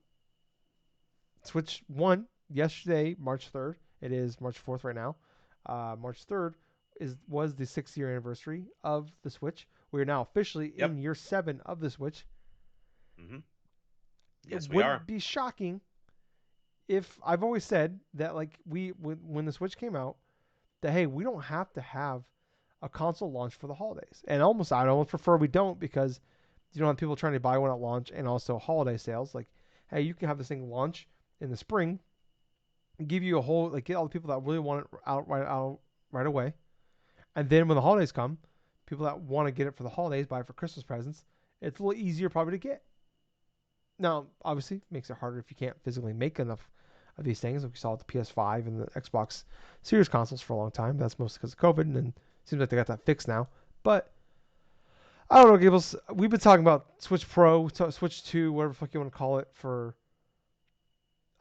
Switch One yesterday, March 3rd. It is March 4th right now. March 3rd was the 6 year anniversary of the Switch. We are now officially in Yep. year 7 of the Switch. Hmm. It Yes, we are. wouldn't be shocking if I've always said that like when the Switch came out that hey we don't have to have a console launch for the holidays, and I'd almost prefer we don't because you don't have people trying to buy one at launch and also holiday sales. Like hey you can have this thing launch in the spring, give you a whole like get all the people that really want it out right away, and then when the holidays come, people that want to get it for the holidays buy it for Christmas presents. It's a little easier probably to get. Now, obviously, it makes it harder if you can't physically make enough of these things. Like we saw with the PS5 and the Xbox Series consoles for a long time. That's mostly because of COVID, and then it seems like they got that fixed now. But I don't know, Gables. We've been talking about Switch Pro, Switch 2, whatever the fuck you want to call it, for,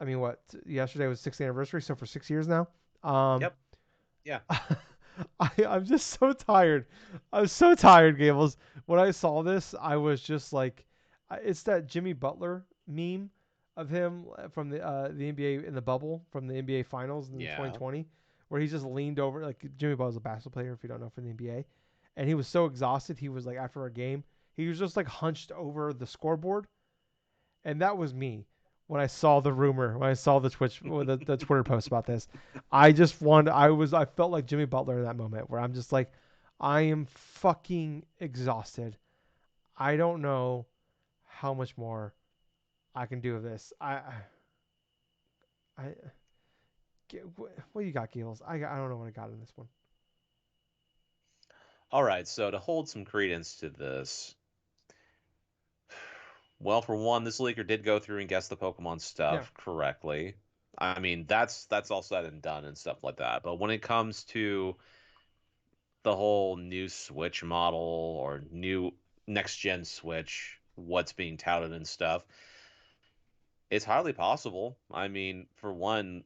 I mean, what? Yesterday was 6th anniversary, so for 6 years now. Um, Yep. Yeah. I'm just so tired. I'm so tired, Gables. When I saw this, I was just like, it's that Jimmy Butler meme of him from the NBA in the bubble from the NBA Finals in Yeah. 2020, where he just leaned over. Like Jimmy Butler's a basketball player, if you don't know, from the NBA, and he was so exhausted. He was like after a game, he was just like hunched over the scoreboard, and that was me when I saw the rumor, when I saw the the Twitter post about this. I just wanted, I felt like Jimmy Butler in that moment where I'm just like, I am fucking exhausted. I don't know how much more I can do of this. I what you got, Gales? I don't know what I got in this one. All right. So to hold some credence to this, well, for one, this leaker did go through and guess the Pokemon Yeah, stuff correctly. I mean, that's all said and done and stuff like that. But when it comes to the whole new Switch model or new next gen Switch, what's being touted and stuff, it's highly possible. I mean, for one,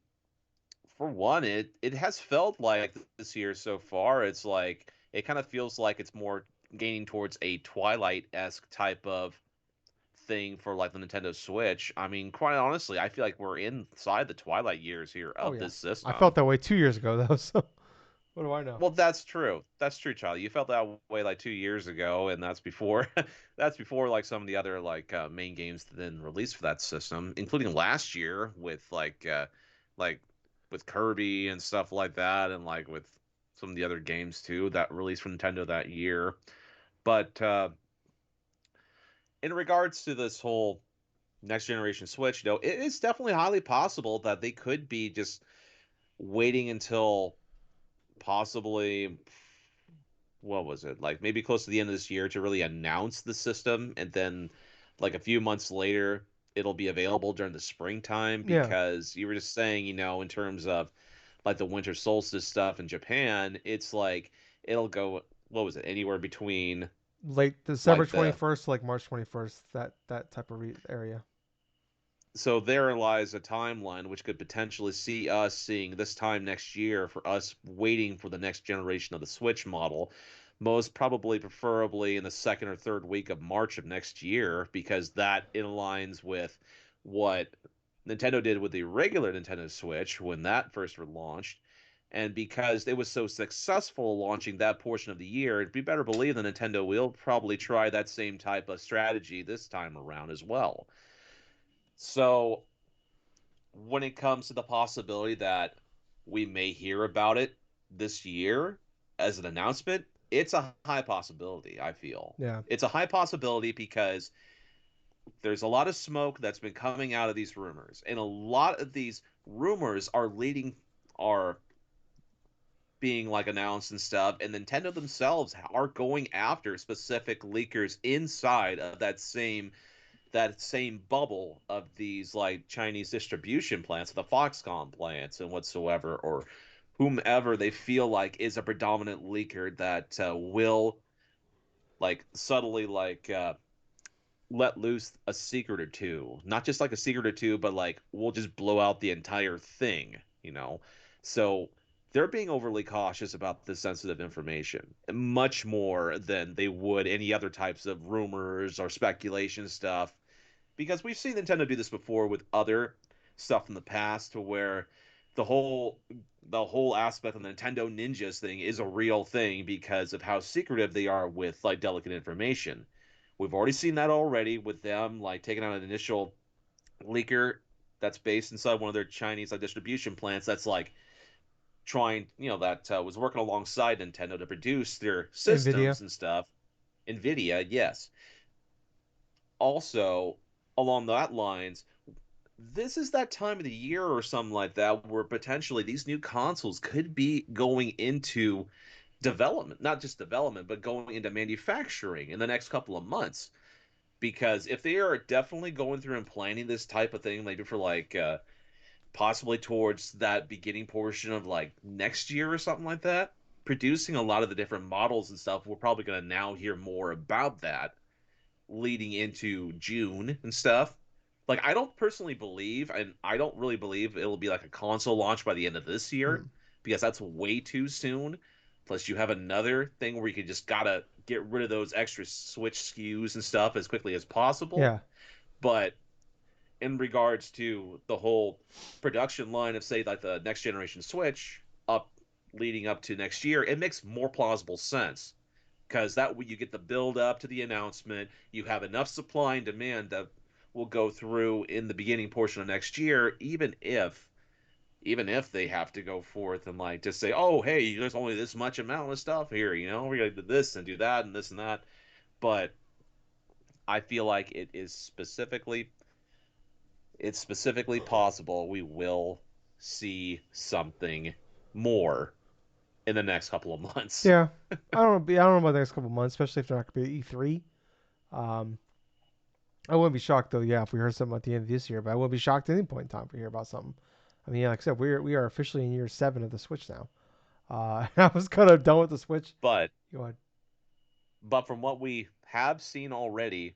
it has felt like this year so far, it's like it kind of feels like it's more gaining towards a Twilight-esque type of thing for like the Nintendo Switch. I mean, quite honestly, I feel like we're inside the Twilight years here oh of yeah. this I felt system. that way 2 years ago though. So what do I know? Well, that's true. That's true, Charlie. You felt that way like 2 years ago, and that's before that's before like some of the other like main games that then released for that system, including last year with like with Kirby and stuff like that, and like with some of the other games too that released for Nintendo that year. But in regards to this whole next generation Switch, it is definitely highly possible that they could be just waiting until possibly what was it, like maybe close to the end of this year to really announce the system, and then like a few months later it'll be available during the springtime, Yeah, because you were just saying, in terms of like the winter solstice stuff in Japan, it's like it'll go, what was it, anywhere between late December like the 21st to like March 21st. That type of area. so there lies a timeline which could potentially see us seeing this time next year for us waiting for the next generation of the Switch model, most probably preferably in the second or third week of March of next year, because that aligns with what Nintendo did with the regular Nintendo Switch when that first were launched. And because it was so successful launching that portion of the year, it'd be better believe that Nintendo will probably try that same type of strategy this time around as well. So when it comes to the possibility that we may hear about it this year as an announcement, it's a high possibility, I feel. Yeah, It's a high possibility because there's a lot of smoke that's been coming out of these rumors, and a lot of these rumors are being like announced and stuff, and Nintendo themselves are going after specific leakers inside of that same bubble of these like Chinese distribution plants, the Foxconn plants and whatsoever, or whomever they feel like is a predominant leaker that will like subtly let loose a secret or two, not just like a secret or two, but like we'll just blow out the entire thing. So they're being overly cautious about this sensitive information, much more than they would any other types of rumors or speculation stuff, because we've seen Nintendo do this before with other stuff in the past, to where the whole the whole aspect of the Nintendo Ninjas thing is a real thing because of how secretive they are with like delicate information. We've already seen that already with them like taking out an initial leaker that's based inside one of their Chinese like distribution plants that's like trying, that was working alongside Nintendo to produce their Nvidia. systems and stuff. Nvidia, yes. Also, along that lines, this is that time of the year or something like that where potentially these new consoles could be going into development, not just development, but going into manufacturing in the next couple of months. Because if they are definitely going through and planning this type of thing, maybe for like possibly towards that beginning portion of like next year or something like that, producing a lot of the different models and stuff, we're probably going to now hear more about that leading into June and stuff. Like, I don't personally believe, and I don't really believe it'll be like a console launch by the end of this year, Hmm. because that's way too soon. Plus, you have another thing where you can just gotta get rid of those extra Switch SKUs and stuff as quickly as possible. Yeah. But in regards to the whole production line of, say, like the next generation Switch up leading up to next year, it makes more plausible sense because that way you get the build up to the announcement. You have enough supply and demand that will go through in the beginning portion of next year, even if they have to go forth and like just say, oh hey, there's only this much amount of stuff here, we're gonna do this and do that and this and that. But I feel like it's specifically possible we will see something more in the next couple of months. Yeah. I don't know about the next couple months, especially if they're not going to be at E3. Um, I wouldn't be shocked though. Yeah, if we heard something at the end of this year, but I wouldn't be shocked at any point in time if we hear about something. I mean, yeah, like I said, we are officially in year 7 of the Switch now. I was kind of done with the Switch. but Go ahead. but from what we have seen already,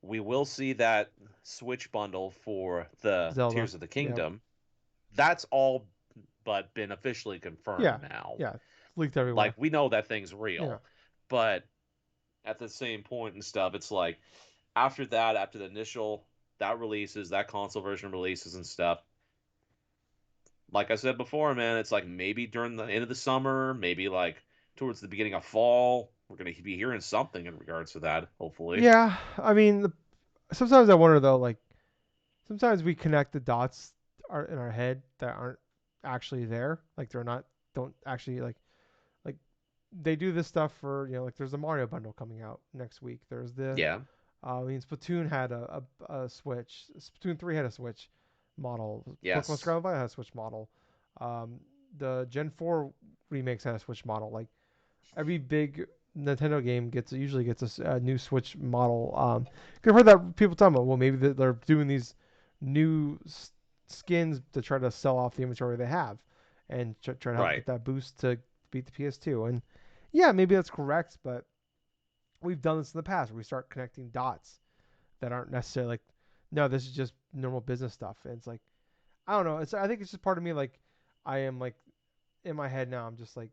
we will see that Switch bundle for the Zelda. Tears of the Yep. Kingdom. That's all but been officially Yeah. confirmed now. Yeah. Leaked everywhere. Like, we know that thing's Yeah. real. But at the same point and stuff, it's like after that, after the initial that releases, that console version releases and stuff, like I said before, man, it's like maybe during the end of the summer, maybe like towards the beginning of fall, we're gonna be hearing something in regards to that, hopefully. Yeah. I mean, sometimes I wonder though, like sometimes we connect the dots in our head that aren't actually there. Like they're not don't actually like they do this stuff for like there's a Mario bundle coming out next week. There's the Yeah. I mean Splatoon had a Switch. Splatoon 3 had a Switch model. Pokemon Yes. Scarlet and Violet had a Switch model. Um, the Gen 4 remakes had a Switch model. Like every big Nintendo game usually gets a new Switch model. I've heard that people talking about, well, maybe they're doing these new skins to try to sell off the inventory they have, and try to help Right. get that boost to beat the PS2. And yeah, maybe that's correct, but we've done this in the past where we start connecting dots that aren't necessarily like, no, this is just normal business stuff. And it's like, I don't know. I think it's just part of me like I am like in my head now. I'm just like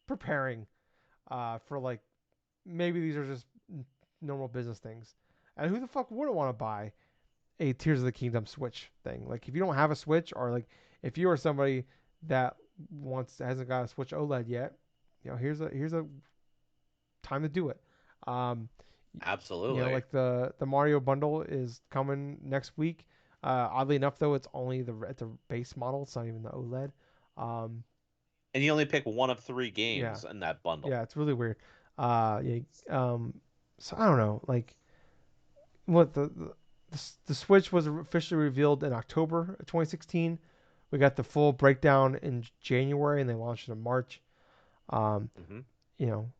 preparing for like maybe these are just normal business things. And who the fuck wouldn't want to buy a Tears of the Kingdom Switch thing? Like if you don't have a Switch, or like if you are somebody that hasn't got a Switch OLED yet, here's a time to do it. Um, Absolutely. like the Mario bundle is coming next week. Oddly enough, though, it's a base model. It's not even the OLED. Um, And you only pick one of three yeah, games in that bundle. yeah, it's really weird. Yeah, so I don't know, like what the Switch was officially revealed in October 2016. We got the full breakdown in January, and they launched it in March. Um, Hmm. you know,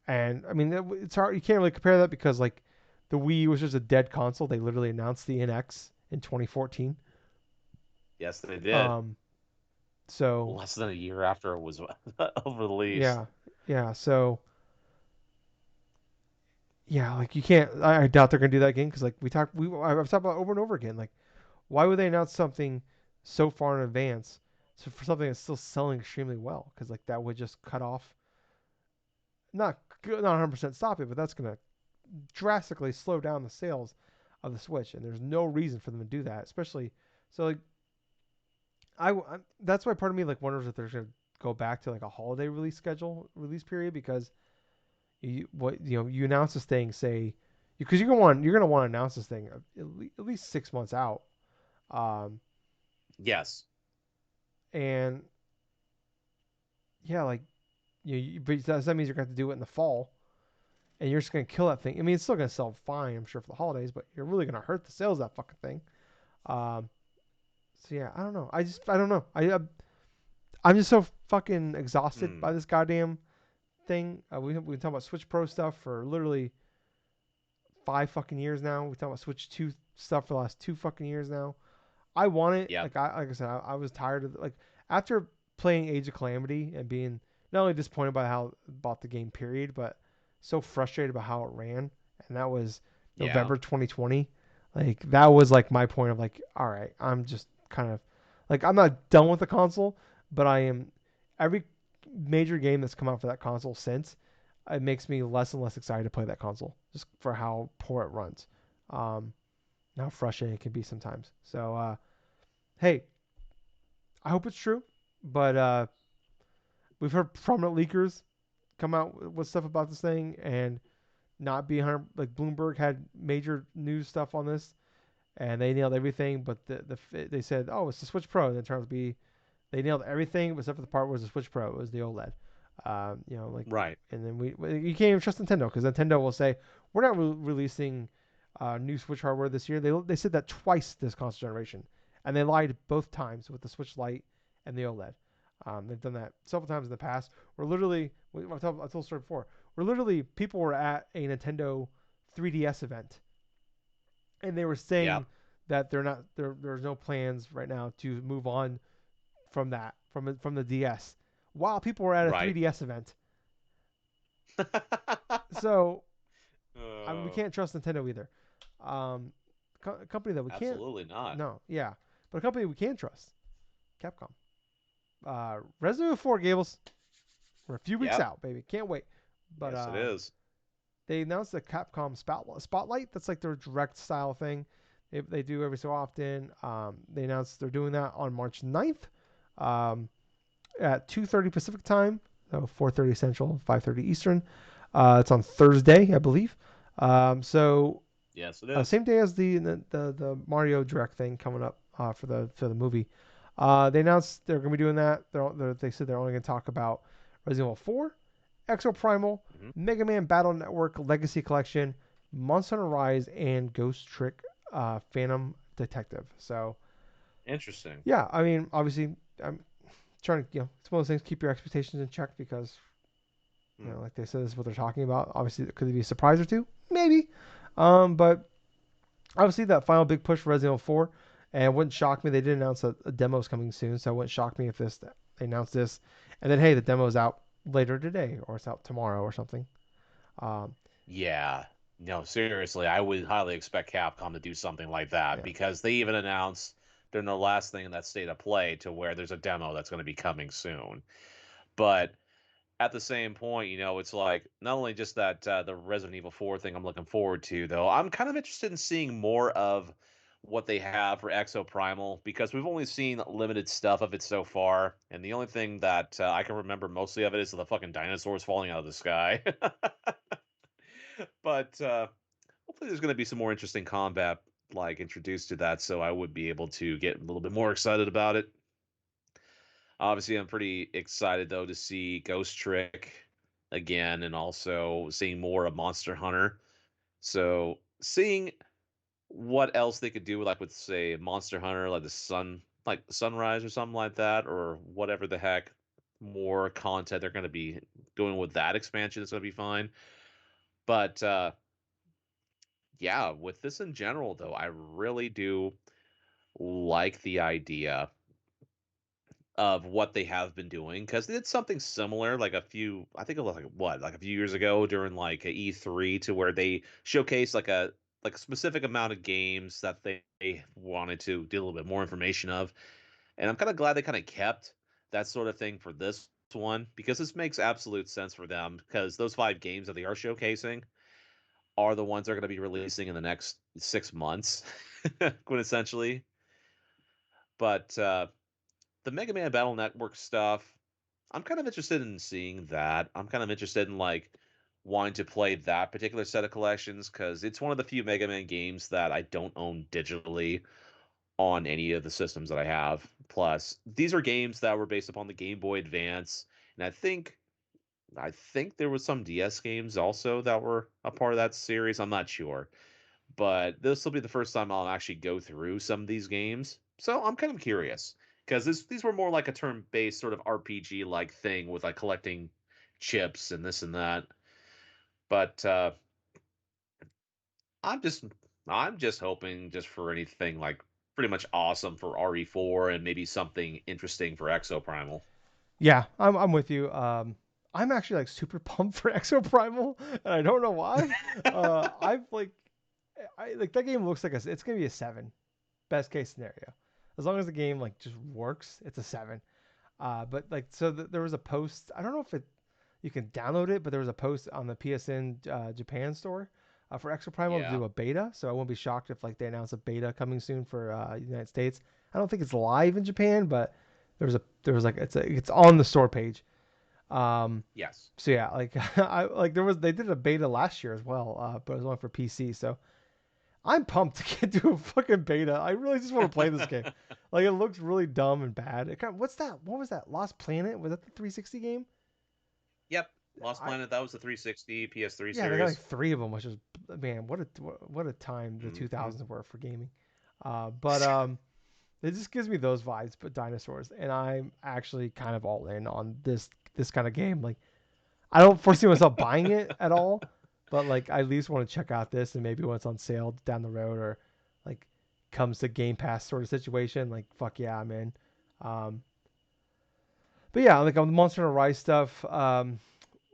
and I mean it's hard. You can't really compare that because like the Wii was just a dead console. They literally announced the NX in 2014. Yes, they did. Um, so Less than a year after it was released. yeah, yeah. So yeah, like you can't. I doubt they're gonna do that again because like I've talked about over and over again. Like why would they announce something so far in advance for something that's still selling extremely well? Because like that would just cut off, not 100% stop it, but that's gonna drastically slow down the sales of the Switch, and there's no reason for them to do that, especially so like that's why part of me like wonders if they're gonna go back to like a holiday release period because you announce this thing say because you're gonna want to announce this thing at least 6 months out, um, Yes. and yeah, like but that means you're gonna have to do it in the fall, and you're just gonna kill that thing. I mean, it's still gonna sell fine, I'm sure, for the holidays, but you're really gonna hurt the sales of that fucking thing. Um, so yeah, I don't know. I don't know. I'm just so fucking exhausted by Hmm. this goddamn thing. We talk about Switch Pro stuff for literally 5 fucking years now. We talk about Switch 2 stuff for the last 2 fucking years now. I want it. Yep. Like I said, I was tired of like after playing Age of Calamity and being not only disappointed by how about the game period, but so frustrated about how it ran. And that was Yeah. November 2020. Like that was like my point of like, all right, I'm just kind of like I'm not done with the console, but I am every major game that's come out for that console since it makes me less and less excited to play that console just for how poor it runs. Um, and how frustrating it can be sometimes. So hey, I hope it's true, but we've heard prominent leakers come out with stuff about this thing and not be 100. Like Bloomberg had major news stuff on this, and they nailed everything. But they said, oh, it's the Switch Pro, and it turns out to be they nailed everything except for the part where it was the Switch Pro. It was the OLED. Like, Right. and then you can't even trust Nintendo because Nintendo will say we're not releasing new Switch hardware this year. They said that twice this console generation, and they lied both times with the Switch Lite and the OLED. They've done that several times in the past. We're literally, I told story before. We're literally people were at a Nintendo 3DS event, and they were saying Yep. that there's no plans right now to move on from that from the DS while people were at a Right. 3DS event. So we Oh, can't trust Nintendo either. A company that we can't, absolutely not. no, yeah, but a company we can trust, Capcom. Resident Evil 4 Gables, we're a few weeks Yep. out, baby, can't wait. But Yes, it is. they announced the Capcom Spotlight. That's like their direct style thing. They do every so often. They announced they're doing that on March 9th. Um, at 2:30 Pacific time, so 4:30 Central, 5:30 Eastern. It's on Thursday, I believe. So Yes, it is. same day as the Mario Direct thing coming up for the movie. They announced they're going to be doing that. They said they're only going to talk about Resident Evil 4, Exo Primal, Hmm. Mega Man Battle Network Legacy Collection, Monster Hunter Rise, and Ghost Trick Phantom Detective. So Interesting. yeah, I mean, obviously, I'm trying to it's one of those things. Keep your expectations in check because Hmm. like they said, this is what they're talking about. Obviously, could it be a surprise or two? Maybe. But obviously that final big push for Resident Evil 4, and it wouldn't shock me. They did announce a demo's coming soon, so it wouldn't shock me if they announced this, and then hey, the demo's out later today or it's out tomorrow or something. Um, Yeah. No, seriously, I would highly expect Capcom to do something like that yeah, because they even announced during the last thing in that state of play to where there's a demo that's going to be coming soon. But at the same point, it's like not only just that the Resident Evil 4 thing I'm looking forward to, though, I'm kind of interested in seeing more of what they have for Exo Primal because we've only seen limited stuff of it so far, and the only thing that I can remember mostly of it is the fucking dinosaurs falling out of the sky. But hopefully, there's going to be some more interesting combat like introduced to that, so I would be able to get a little bit more excited about it. Obviously, I'm pretty excited though to see Ghost Trick again and also seeing more of Monster Hunter. So, seeing what else they could do like with say Monster Hunter like like Sunrise or something like that or whatever the heck more content they're going to be doing with that expansion is going to be fine. But yeah, with this in general though, I really do like the idea of what they have been doing because they did something similar like I think it was like what like a few years ago during like a E3 to where they showcased like a specific amount of games that they wanted to do a little bit more information of, and I'm kind of glad they kind of kept that sort of thing for this one because this makes absolute sense for them because those 5 games that they are showcasing are the ones that are going to be releasing in the next 6 months, quintessentially. But the Mega Man Battle Network stuff, I'm kind of interested in seeing that. I'm kind of interested in like wanting to play that particular set of collections because it's one of the few Mega Man games that I don't own digitally on any of the systems that I have. Plus, these are games that were based upon the Game Boy Advance, and I think there was some DS games also that were a part of that series. I'm not sure, but this will be the first time I'll actually go through some of these games. So I'm kind of curious because these were more like a turn-based sort of RPG like thing with like collecting chips and this and that. But I'm just I'm just hoping just for anything like pretty much awesome for RE4 and maybe something interesting for Exoprimal. Yeah, I'm with you. I'm actually like super pumped for Exo Primal, and I don't know why. I've like, I like that game looks like it's gonna be a 7, best case scenario. As long as the game like just works, it's a 7. But like so there was a post. I don't know if you can download it, but there was a post on the PSN Japan store for Exo Primal to Yeah. do a beta. So I won't be shocked if like they announce a beta coming soon for United States. I don't think it's live in Japan, but there was like it's on the store page. Um, Yes. so yeah, like I like they did a beta last year as well, but it was only for PC. So I'm pumped to get to a fucking beta. I really just want to play this game. Like it looks really dumb and bad. What's that? What was that? Lost Planet? Was that the 360 game? Yep. Lost I Planet, that was the 360 PS3 Yeah, they got like series. 3 of them, which is man, what a time the Hmm. 2000s were for gaming. But it just gives me those vibes, but dinosaurs, and I'm actually kind of all in on this kind of game. Like I don't foresee myself buying it at all, but like I at least want to check out this and maybe when it's on sale down the road or like comes to Game Pass sort of situation, like fuck yeah, I'm in. Um, but yeah, like on the Monster Hunter Rise stuff,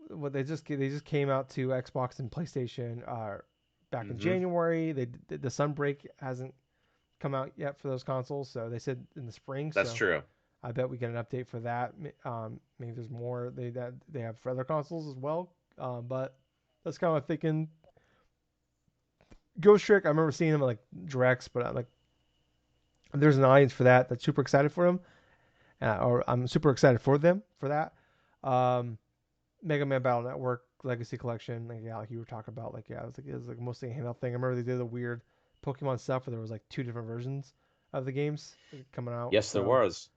what they just came out to Xbox and PlayStation back in Hmm. January. The Sunbreak hasn't come out yet for those consoles, so they said in the spring. That's So true. I bet we get an update for that. Maybe there's more that they have for other consoles as well. But that's kind of thinking. Ghost Trick, I remember seeing them at like directs, but like there's an audience for that that's super excited for them, or I'm super excited for them for that. Um, Mega Man Battle Network Legacy Collection, like yeah, like you were talking about, like yeah, it was like mostly a handheld thing. I remember they did a weird Pokemon stuff where there was like 2 different versions of the games coming out. Yes, there So was.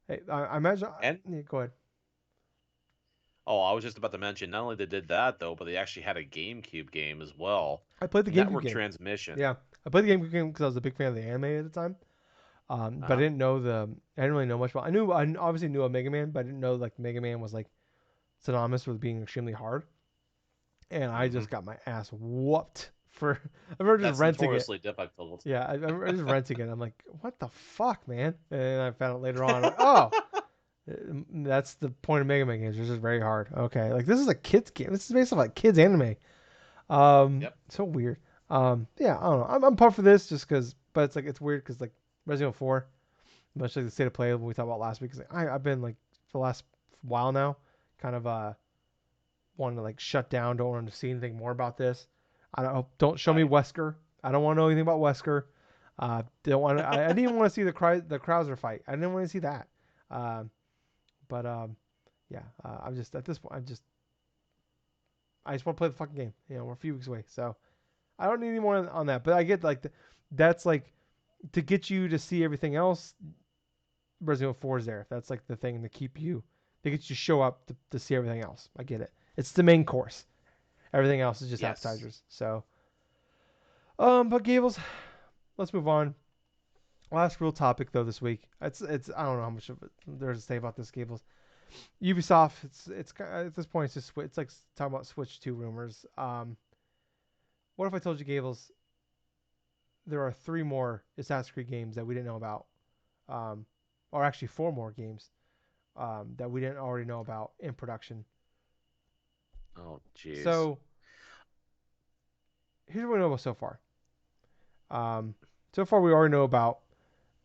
hey, I imagine. And Yeah, go ahead. oh, I was just about to mention not only they did that though, but they actually had a GameCube game as well. I played the GameCube Network game. Transmission. Yeah, I played the GameCube game because I was a big fan of the anime at the time. But Uh-huh. I didn't really know much about. I obviously knew of Mega Man, but I didn't know like Mega Man was like synonymous with being extremely hard. And I Hmm. just got my ass whooped for. I remember just That's renting it. notoriously difficult. Yeah, I remember just renting it. I'm like, what the fuck, man? And I found out later on, like, oh, that's the point of Mega Man games. It's just very hard. Okay, like this is a kids game. This is based on like kids anime. Yep. So weird. Yeah, I don't know. I'm pumped for this just because, but it's like it's weird because like Resident Evil 4, much like the state of play we talked about last week. Is like, I've been like for the last while now, kind of wanting to like shut down. Don't want to see anything more about this. Don't show me Right. Wesker. I don't want to know anything about Wesker. Don't want. I didn't even want to see the Krauser fight. I didn't want to see that. Um, but yeah. I'm just at this point. I just want to play the fucking game. You know, we're a few weeks away, so I don't need any more on that. But I get like that's like to get you to see everything else. Resident Evil 4 is there. That's like the thing to keep you to get you to show up to see everything else. I get it. It's the main course. Everything else is just Yes. appetizers. So, but Gables, let's move on. Last real topic though this week. It's I don't know how much of it there's to say about this Gables. Ubisoft. It's at this point it's just it's like talking about Switch 2 rumors. What if I told you Gables there are 3 more Assassin's Creed games that we didn't know about, um, or actually 4 more games that we didn't already know about in production. Oh, jeez. So here's what we know about so far. Um, so far we already know about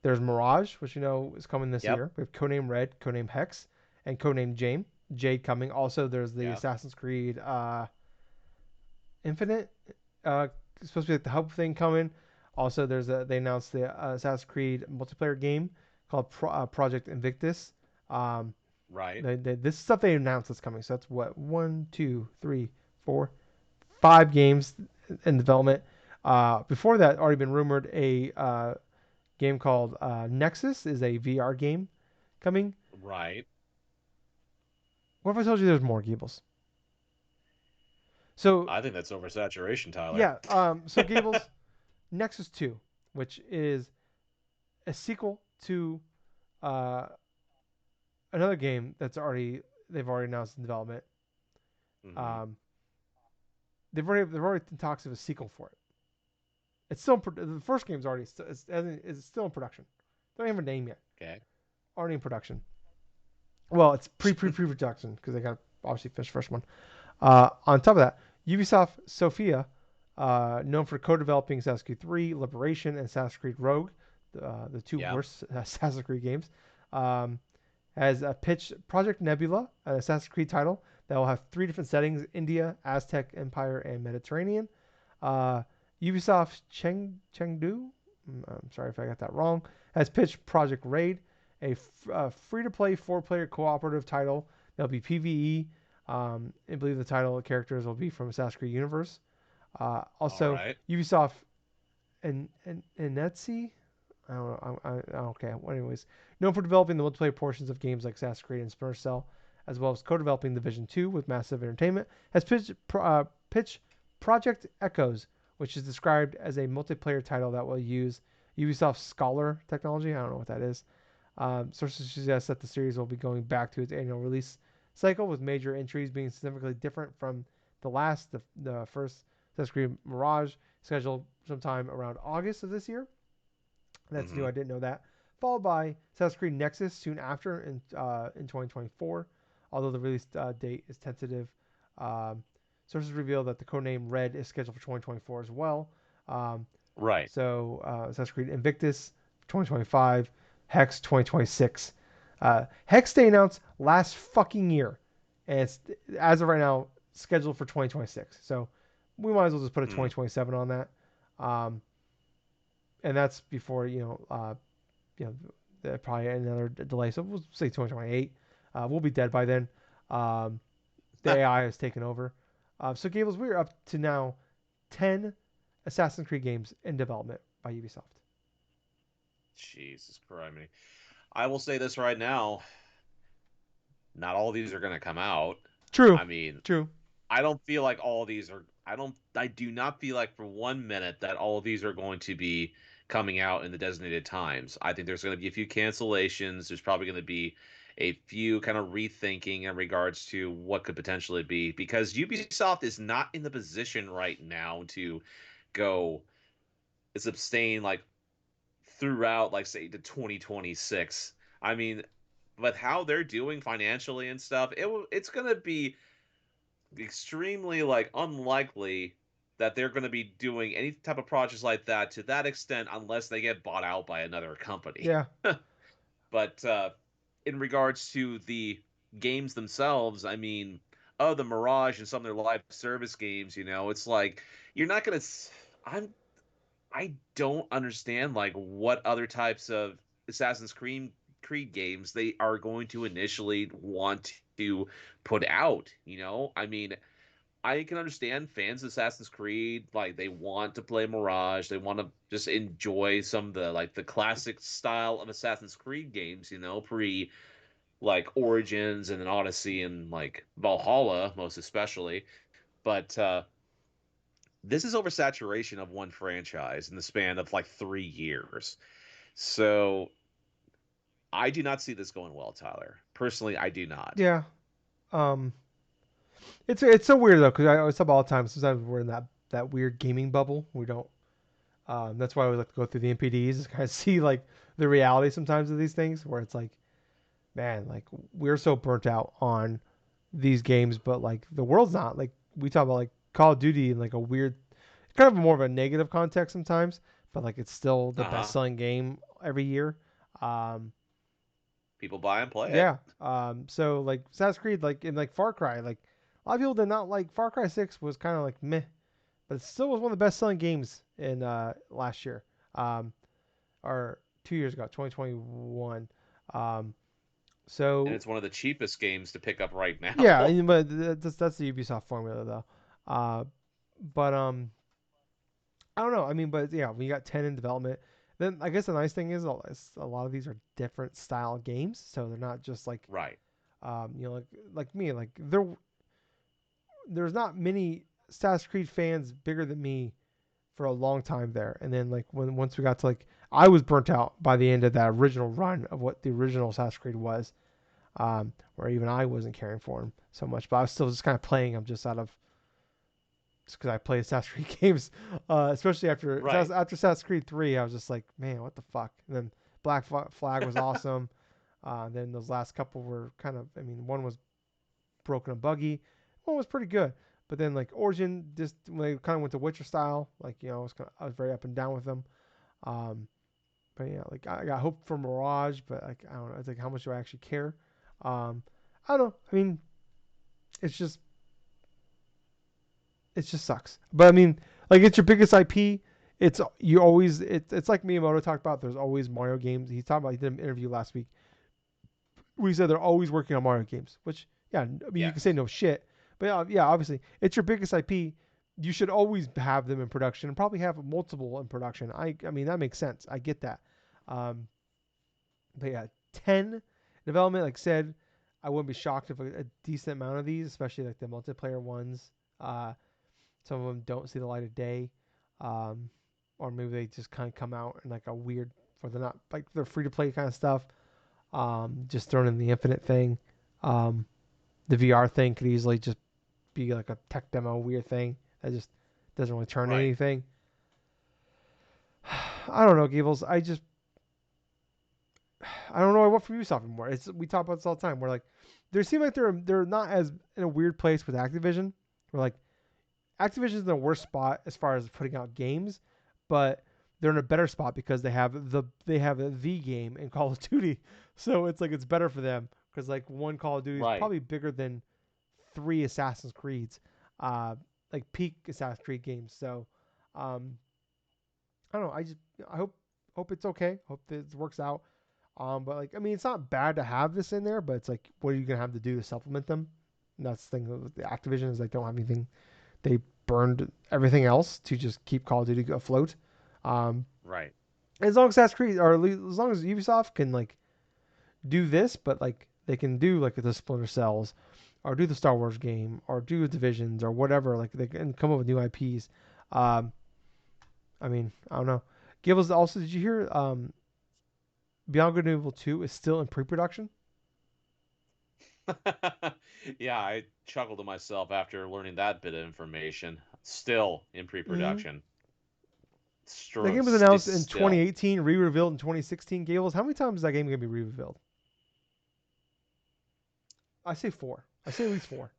there's Mirage, which you know is coming this Yep. year. We have Codename Red, Codename Hex, and Codename Jade. Jade coming. Also, there's the Yeah. Assassin's Creed Infinite. Uh, supposed to be like the hub thing coming. Also, they announced the Assassin's Creed multiplayer game called Project Invictus. Um, Right. this stuff they announced is coming. So that's what, one, two, three, four, 5 games in development. Before that, already been rumored a game called Nexus is a VR game coming. Right. What if I told you there's more Gables? So I think that's oversaturation, Tyler. yeah, so Gables Nexus 2, which is a sequel to uh, another game they've already announced in development. Hmm. Um, they've already in talks of a sequel for it. It's still the first game's already it's still in production. They don't have a name yet. Okay. Already in production. Well, it's pre-production because they got to obviously finish the first one. On top of that, Ubisoft Sofia, known for co-developing Assassin's Creed 3, Liberation, and Assassin's Creed Rogue, the two Yeah. worst Assassin's Creed games, um, has pitched Project Nebula, an Assassin's Creed title that will have 3 different settings: India, Aztec Empire, and Mediterranean. Uh, Ubisoft Chengdu, I'm sorry if I got that wrong, has pitched Project Raid, a free-to-play 4-player cooperative title that'll be PvE. I believe the title of characters will be from Assassin's Creed universe. All Also, right. Ubisoft and Etsy. I don't know. Okay. Well, anyways, known for developing the multiplayer portions of games like Assassin's Creed and Splinter Cell, as well as co-developing Division 2 with Massive Entertainment, has pitched Project Echoes, which is described as a multiplayer title that will use Ubisoft Scholar technology. I don't know what that is. Sources suggest that the series will be going back to its annual release cycle, with major entries being significantly different from the first Assassin's Creed Mirage, scheduled sometime around August of this year. That's new. Hmm. I didn't know that. Followed by Assassin's Creed Nexus soon after in 2024, although the release date is tentative. Um, Sources reveal that the codename Red is scheduled for 2024 as well. Um, Right. Assassin's Creed Invictus 2025, Hex 2026. Hex they announced last fucking year, and it's as of right now scheduled for 2026. So we might as well just put a Mm. 2027 on that. Um, and that's before probably another delay. So we'll say 2028. We'll be dead by then. Um, the AI has taken over. So Gables, we're up to now 10 Assassin's Creed games in development by Ubisoft. Jesus Christ. I will say this right now. Not all of these are going to come out. True, I mean, true. I don't feel like all of these are. I do not feel like for 1 minute that all of these are going to be coming out in the designated times. I think there's going to be a few cancellations. There's probably going to be a few kind of rethinking in regards to what could potentially be, because Ubisoft is not in the position right now to go abstain like throughout, like, say, to 2026. I mean, but how they're doing financially and stuff, it's gonna be extremely like unlikely that they're going to be doing any type of projects like that to that extent unless they get bought out by another company. Yeah, But in regards to the games themselves, I mean, the Mirage and some of their live service games, it's like you're not going to. I'm I don't understand like what other types of Assassin's Creed games they are going to initially want to put out. I mean, I can understand fans of Assassin's Creed, like they want to play Mirage, they want to just enjoy some of the like the classic style of Assassin's Creed games, pre like Origins and then Odyssey and like Valhalla most especially. But this is oversaturation of one franchise in the span of like 3 years. So I do not see this going well, Tyler. Personally, I do not. yeah. Um, it's so weird though because I always talk all the time. Sometimes we're in that weird gaming bubble. We don't. That's why we like to go through the NPDs to kind of see like the reality sometimes of these things, where it's like, man, like we're so burnt out on these games, but like the world's not. Like we talk about like Call of Duty in like a weird, kind of more of a negative context sometimes, but like it's still the Uh best huh. selling game every year. Um, People buy and play it. yeah. So like Assassin's Creed, like in like Far Cry, like a lot of people did not like Far Cry 6 was kind of like meh. but it still was one of the best selling games in last year, um, or 2 years ago, 2021. Um, And so it's one of the cheapest games to pick up right yeah, now. but that's the Ubisoft formula though. But I don't know. I mean, but yeah, we got 10 in development. Then I guess the nice thing is a lot of these are different style games, so they're not just like Right. like me, like there's not many Assassin's Creed fans bigger than me for a long time there. And then like once we got to like I was burnt out by the end of that original run of what the original Assassin's Creed was, where even I wasn't caring for him so much, but I was still just kind of playing him just out of just because I play Assassin's Creed games, especially Right. after Assassin's Creed 3, I was just like, man, what the fuck? And then Black Flag was awesome. Then those last couple were kind of, I mean, one was broken and buggy, one was pretty good. But then like Origin, just when they kind of went to Witcher style, like I was very up and down with them. Um, but yeah, like I got hope for Mirage, but like I don't know, it's like how much do I actually care? Um, I don't know. I mean, it's just it just sucks. But I mean, like it's your biggest IP. It's you always it's like Miyamoto talked about. There's always Mario games. He talked about he did an interview last week where he said they're always working on Mario games. Which yeah, I mean you can say Yes. no shit, but yeah, obviously it's your biggest IP. You should always have them in production and probably have multiple in production. I mean that makes sense. I get that. Um, but yeah, 10 development. Like I said, I wouldn't be shocked if a decent amount of these, especially like the multiplayer ones. Some of them don't see the light of day, um, or maybe they just kind of come out in like a weird, or they're not like they're free to play kind of stuff. Just thrown in the infinite thing. Um, the VR thing could easily just be like a tech demo weird thing that just doesn't really turn Right. anything. I don't know, Gables. I don't know what I want from Ubisoft anymore. We talk about this all the time. We're like, they seem like they're not as in a weird place with Activision. We're like, Activision's in the worst spot as far as putting out games, but they're in a better spot because they have the game in Call of Duty. So it's like it's better for them because like one Call of Duty is Right. probably bigger than three Assassin's Creeds, uh, like peak Assassin's Creed games. So um, I don't know. I hope it's okay. Hope that it works out. But like I mean, it's not bad to have this in there, but it's like what are you gonna have to do to supplement them? And that's the thing with the Activision is they don't have anything. They burned everything else to just keep Call of Duty afloat. Um, Right. as long as Assassin's Creed, or as long as Ubisoft can like do this, but like they can do like the Splinter Cells, or do the Star Wars game, or do the Divisions, or whatever. Like they can come up with new IPs. Um, I mean, I don't know. Gables, also, did you hear Beyond Good and Evil 2 is still in pre-production? Yeah, I chuckled to myself after learning that bit of information. Still in Mm-hmm. pre-production. The game was announced in Still. 2018, re-revealed in 2016. Gables, how many times is that game gonna be re-revealed? I say four. I say at least four.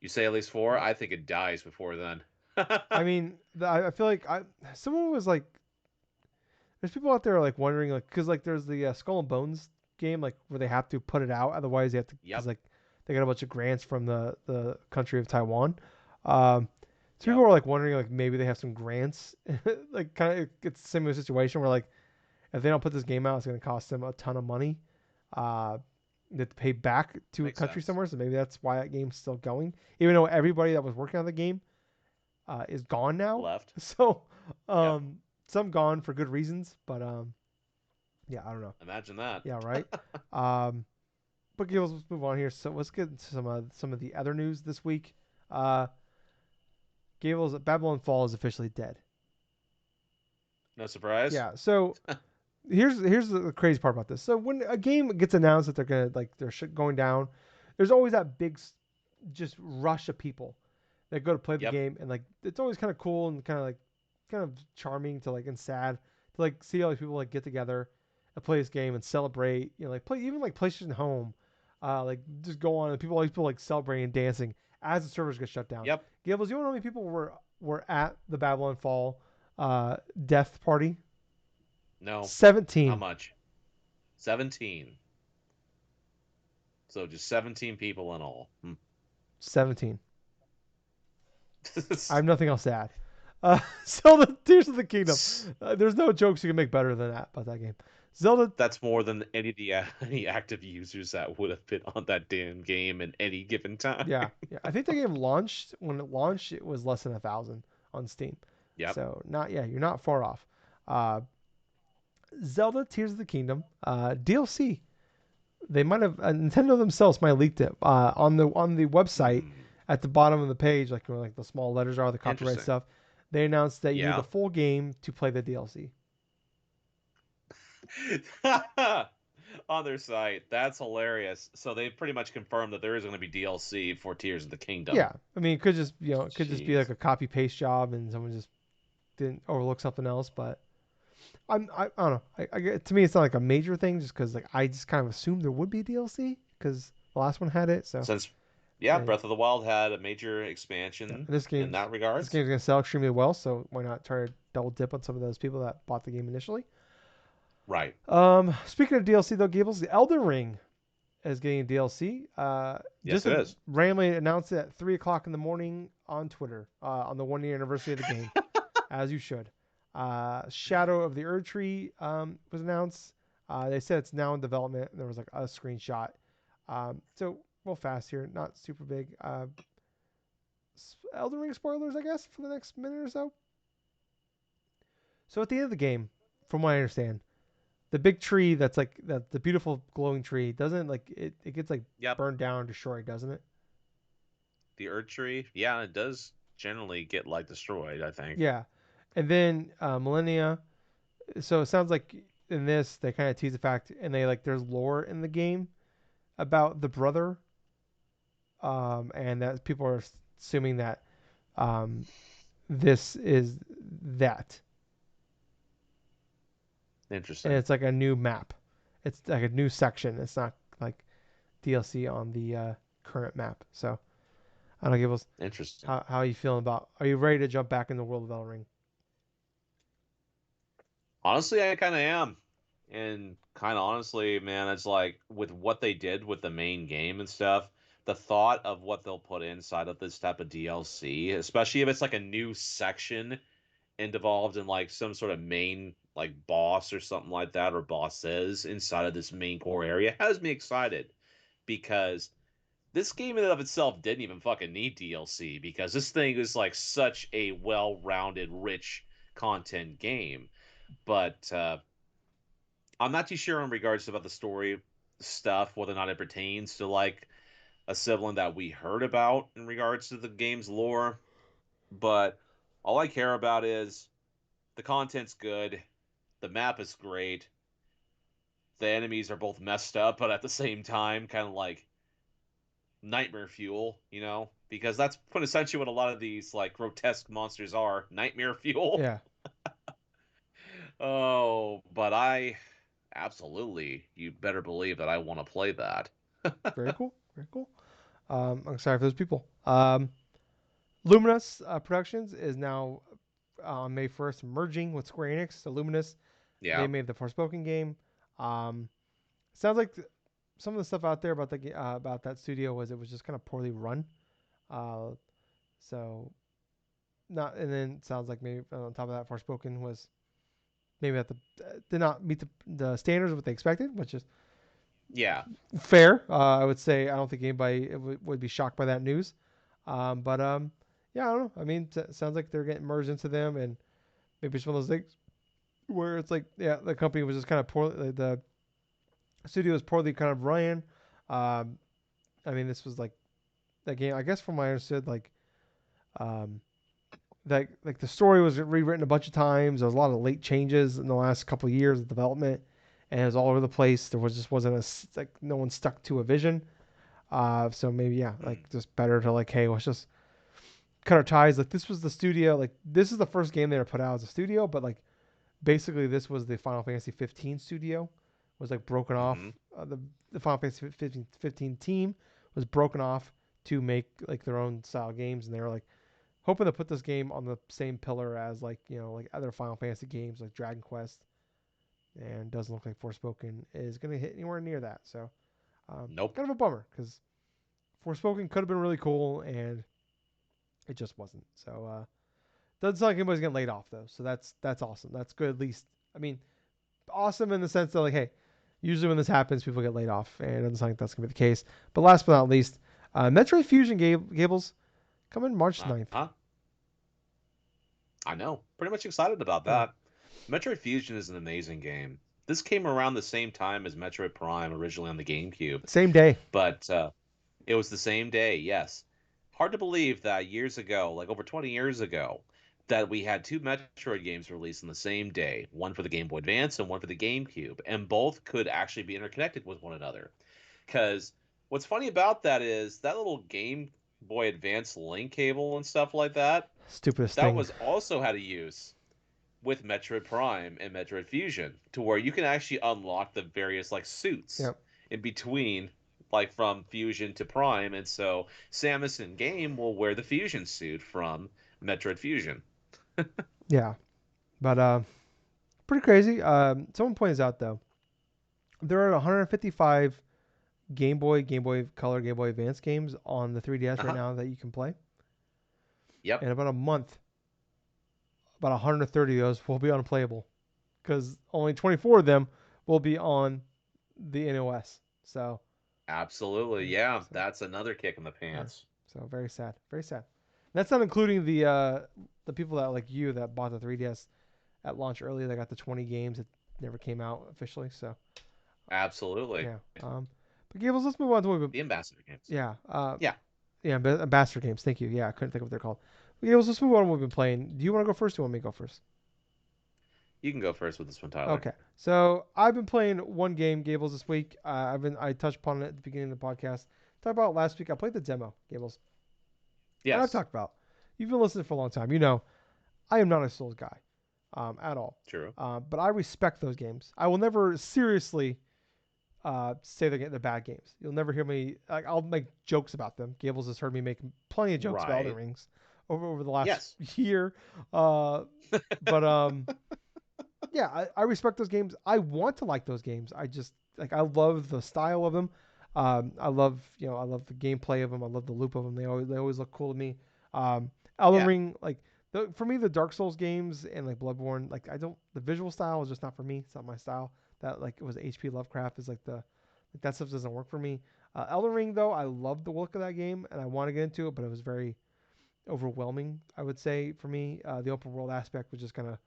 You say at least four? Yep. I think it dies before then. I mean, I feel like someone was like, there's people out there like wondering like, cause like there's the Skull and Bones game like where they have to put it out, otherwise they have to, cause Yep. like they got a bunch of grants from the country of Taiwan. Um, so people Yep. were like wondering like maybe they have some grants, like kind of it's a similar situation where like if they don't put this game out, it's gonna cost them a ton of money. Uh, they have to pay back to a Makes country sense. somewhere, so maybe that's why that game's still going, even though everybody that was working on the game is gone now. Left. So Yep. some gone for good reasons, but yeah, I don't know. Imagine that. Yeah, right. Um, but Gills, let's move on here. So let's get into some of the other news this week. Uh, Gables, Babylon Fall is officially dead. No surprise. Yeah. So here's the crazy part about this. So when a game gets announced that they're gonna like they're going down, there's always that big just rush of people that go to play the Yep. game, and like it's always kind of cool and kind of charming to like and sad to like see all these people like get together and play this game and celebrate. You know, like play even like PlayStation Home, like just go on and all these people like celebrating and dancing as the servers get shut down. Yep. Gables, you know how many people were at the Babylon Fall death party? No. How 17. much? 17. So just 17 people in all. 17. I have nothing else to add. Zelda Tears of the Kingdom. There's no jokes you can make better than that about that game. Zelda. That's more than any of the any active users that would have been on that damn game in any given time. Yeah, yeah. I think the game launched when it launched. It was less than 1,000 on Steam. Yep. So not yeah, you're not far off. Uh, Zelda Tears of the Kingdom DLC. They might have Nintendo themselves might have leaked it on the website Hmm. at the bottom of the page, like where like the small letters are, the copyright Interesting. stuff. They announced that you need the Yeah. full game to play the DLC. On their site. That's hilarious. So they pretty much confirmed that there is going to be DLC for Tears of the Kingdom. Yeah, I mean, it could just it could just be like Jeez. a copy paste job, and someone just didn't overlook something else. But I don't know. To me, it's not like a major thing, just because like I just kind of assumed there would be DLC because the last one had it. So Since, yeah, and Breath of the Wild had a major yeah, expansion this in game's that regards. gonna sell extremely well. So why not try to double dip on some of those people that bought the game initially? Right. Speaking of DLC though, Gables, the Elden Ring is getting a DLC. Yes, Just it is. randomly announced it at 3 o'clock in the morning on Twitter on the 1 year anniversary of the game, as you should. Shadow of the Erd Tree was announced. They said it's now in development. And there was like a screenshot. So real fast here, not super big. Elden Ring spoilers, I guess, for the next minute or so. So at the end of the game, from what I understand, the big tree that's like the beautiful glowing tree doesn't like it gets like Yep. burned down or destroyed, doesn't it? The Erd Tree. Yeah, it does generally get like destroyed, I think. Yeah. And then Millennia. So it sounds like in this they kind of tease the fact, and they like there's lore in the game about the brother, and that people are assuming that um, this is that, and Interesting. it's like a new map. It's like a new section. It's not like DLC on the current map. So I don't give us Interesting. how are you feeling about. Are you ready to jump back in the world of Elden Ring? Honestly, I kind of am. And kind of honestly, man, it's like with what they did with the main game and stuff, the thought of what they'll put inside of this type of DLC, especially if it's like a new section involved in like some sort of main like boss or something like that, or bosses inside of this main core area, has me excited because this game in and of itself didn't even fucking need DLC because this thing is like such a well-rounded, rich content game. But I'm not too sure in regards about the story stuff, whether or not it pertains to like a sibling that we heard about in regards to the game's lore. But all I care about is the content's good, the map is great, the enemies are both messed up, but at the same time, kind of like nightmare fuel, you know? Because that's essentially what a lot of these like grotesque monsters are, nightmare fuel. Yeah, Oh, but I absolutely, you better believe that I want to play that. very cool, very cool. I'm sorry for those people. Luminous Productions is now on May 1st merging with Square Enix. So Luminous, they Yeah. made the Forspoken game. Um, sounds like some of the stuff out there about about that studio was it was just kind of poorly run. Uh, so not, and then it sounds like maybe on top of that, Forspoken was maybe at the did not meet the standards of what they expected, which is Yeah. fair. I would say I don't think anybody would be shocked by that news. But yeah, I don't know. I mean, sounds like they're getting merged into them, and maybe it's one of those things where it's like, yeah, the company was just kind of poorly, the studio was poorly kind of ran. Um, I mean, this was like that game. I guess from what I understood, um, that like the story was rewritten a bunch of times. There was a lot of late changes in the last couple of years of development, and it was all over the place. There was just wasn't like no one stuck to a vision. So maybe yeah, like Hmm. just better to like, hey, let's just cut our ties. Like this was the studio. Like this is the first game they ever put out as a studio, but like basically this was the Final Fantasy 15 studio. Was like broken Mm-hmm. off. The Final Fantasy 15 team was broken off to make like their own style games, and they were like hoping to put this game on the same pillar as like like other Final Fantasy games like Dragon Quest, and doesn't look like Forspoken is gonna hit anywhere near that. So Nope. kind of a bummer because Forspoken could have been really cool, and It just wasn't. So doesn't sound like anybody's getting laid off though. So that's awesome. That's good at least. I mean, awesome in the sense that like, hey, usually when this happens, people get laid off, and it doesn't sound like that's gonna be the case. But last but not least, Metroid Fusion Gables coming March 9th. Huh? I know. Pretty much excited about Yeah, that. Metroid Fusion is an amazing game. This came around the same time as Metroid Prime originally on the GameCube, same day. but it was the same day, yes. Hard to believe that years ago, like over 20 years ago, that we had two Metroid games released on the same day, one for the Game Boy Advance and one for the GameCube, and both could actually be interconnected with one another. Because what's funny about that is that little Game Boy Advance link cable and stuff like that, Stupidest that thing. was also had a use with Metroid Prime and Metroid Fusion, to where you can actually unlock the various like suits Yep. in between, like from Fusion to Prime, and so Samus in game will wear the Fusion suit from Metroid Fusion. Yeah. But pretty crazy. Someone points out though, there are 155 Game Boy Color, Game Boy Advance games on the 3DS right Uh-huh. now that you can play. Yep. In about a month, about 130 of those will be unplayable because only 24 of them will be on the NOS. So Absolutely. yeah, Yeah, so that's another kick in the yeah, pants. so very sad, very sad. That's not including the people that like you that bought the 3DS at launch early. They got the 20 games that never came out officially. So Absolutely. yeah. But Gables, let's move on to The Ambassador games. yeah. Yeah, Yeah, Ambassador games. Thank you. Yeah, I couldn't think of what they're called. But Gables, let's move on to what we've been playing. Do you want to go first? Or do you want me to go first? you can go first with this one, Tyler. Okay. So I've been playing one game, Gables, this week. I touched upon it at the beginning of the podcast. Talked about it last week. I played the demo, Gables, and I've Yes, talked about. You've been listening for a long time. You know, I am not a Souls guy, at all. true. But I respect those games. I will never seriously say they're bad games. You'll never hear me. Like, I'll make jokes about them. Gables has heard me make plenty of jokes about Elden Right. Rings over the last Yes. year. But yeah, I respect those games. I want to like those games. I just like I love the style of them. I love the gameplay of them. I love the loop of them. They always look cool to me. Elden Yeah. Ring, like for me, the Dark Souls games and like Bloodborne, like I don't the visual style is just not for me. It's not my style. That like it was H.P. Lovecraft is like that stuff doesn't work for me. Elden Ring though, I love the look of that game and I want to get into it, but it was very overwhelming. I would say for me, the open world aspect was just kind of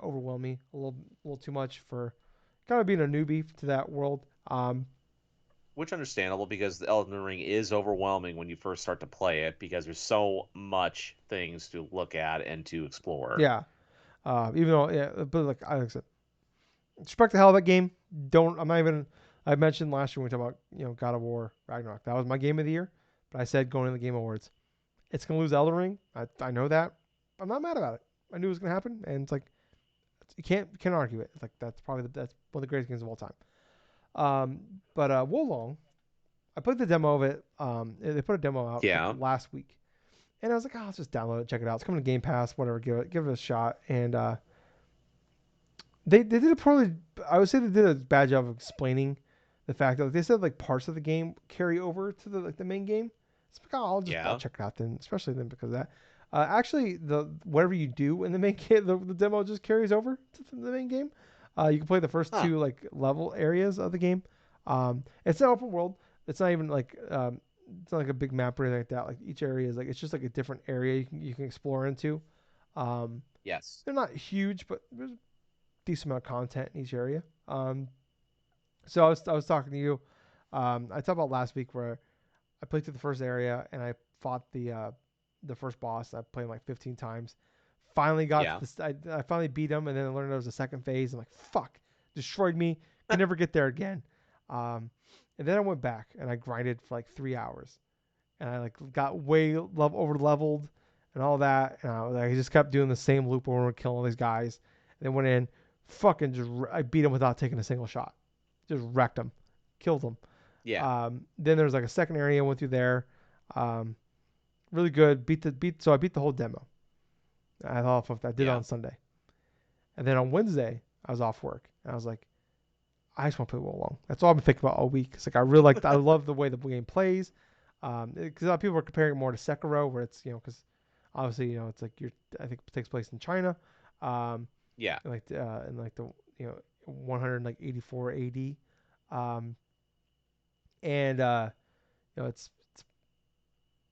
overwhelm me a little too much for kind of being a newbie to that world. Which understandable, because the Elden Ring is overwhelming when you first start to play it, because there's so much things to look at and to explore. Yeah. Even though, yeah, but like I said, respect the hell of that game. Don't. I'm not even. I mentioned last year when we talked about God of War Ragnarok. That was my game of the year. But I said going in the Game Awards, it's gonna lose Elden Ring. I know that. I'm not mad about it. I knew it was gonna happen, and it's like you can't argue it. It's like that's one of the greatest games of all time. But Wolong, I played the demo of it. They put a demo out like Yeah. last week, and I was like, oh, let's just download it, check it out. It's coming to Game Pass, whatever. Give it a shot. And they did a probably. I would say they did a bad job of explaining the fact that like, they said like parts of the game carry over to the main game. It's like, oh, I'll Yeah. check it out then, especially then because of that. Actually, the whatever you do in the main game, the demo just carries over to the main game. You can play the first Huh. two like level areas of the game. It's an open world. It's not even like it's not like a big map or anything like that. Like each area is like it's just like a different area you can explore into. Um, Yes. they're not huge, but there's a decent amount of content in each area. So I was talking to you. I talked about last week where I played through the first area and I fought the first boss. I played him like 15 times. Finally got Yeah. this. I finally beat him, and then I learned there was a second phase. I'm like, fuck, destroyed me. Can never get there again. Um, and then I went back and I grinded for like 3 hours, and I like got way over leveled and all that. And I just kept doing the same loop over and killing all these guys. And then went in, fucking just I beat him without taking a single shot. Just wrecked him, killed him. Yeah. Then there's like a second area I went through there. Um, really good. So I beat the whole demo. I thought I did it Yeah. on Sunday, and then on Wednesday I was off work, and I was like, I just want to play Wolong. That's all I've been thinking about all week. It's like I love the way the game plays. Because a lot of people are comparing it more to Sekiro, where it's because Obviously, it's like I think it takes place in China, um, Yeah. in like the 184 AD, um, and it's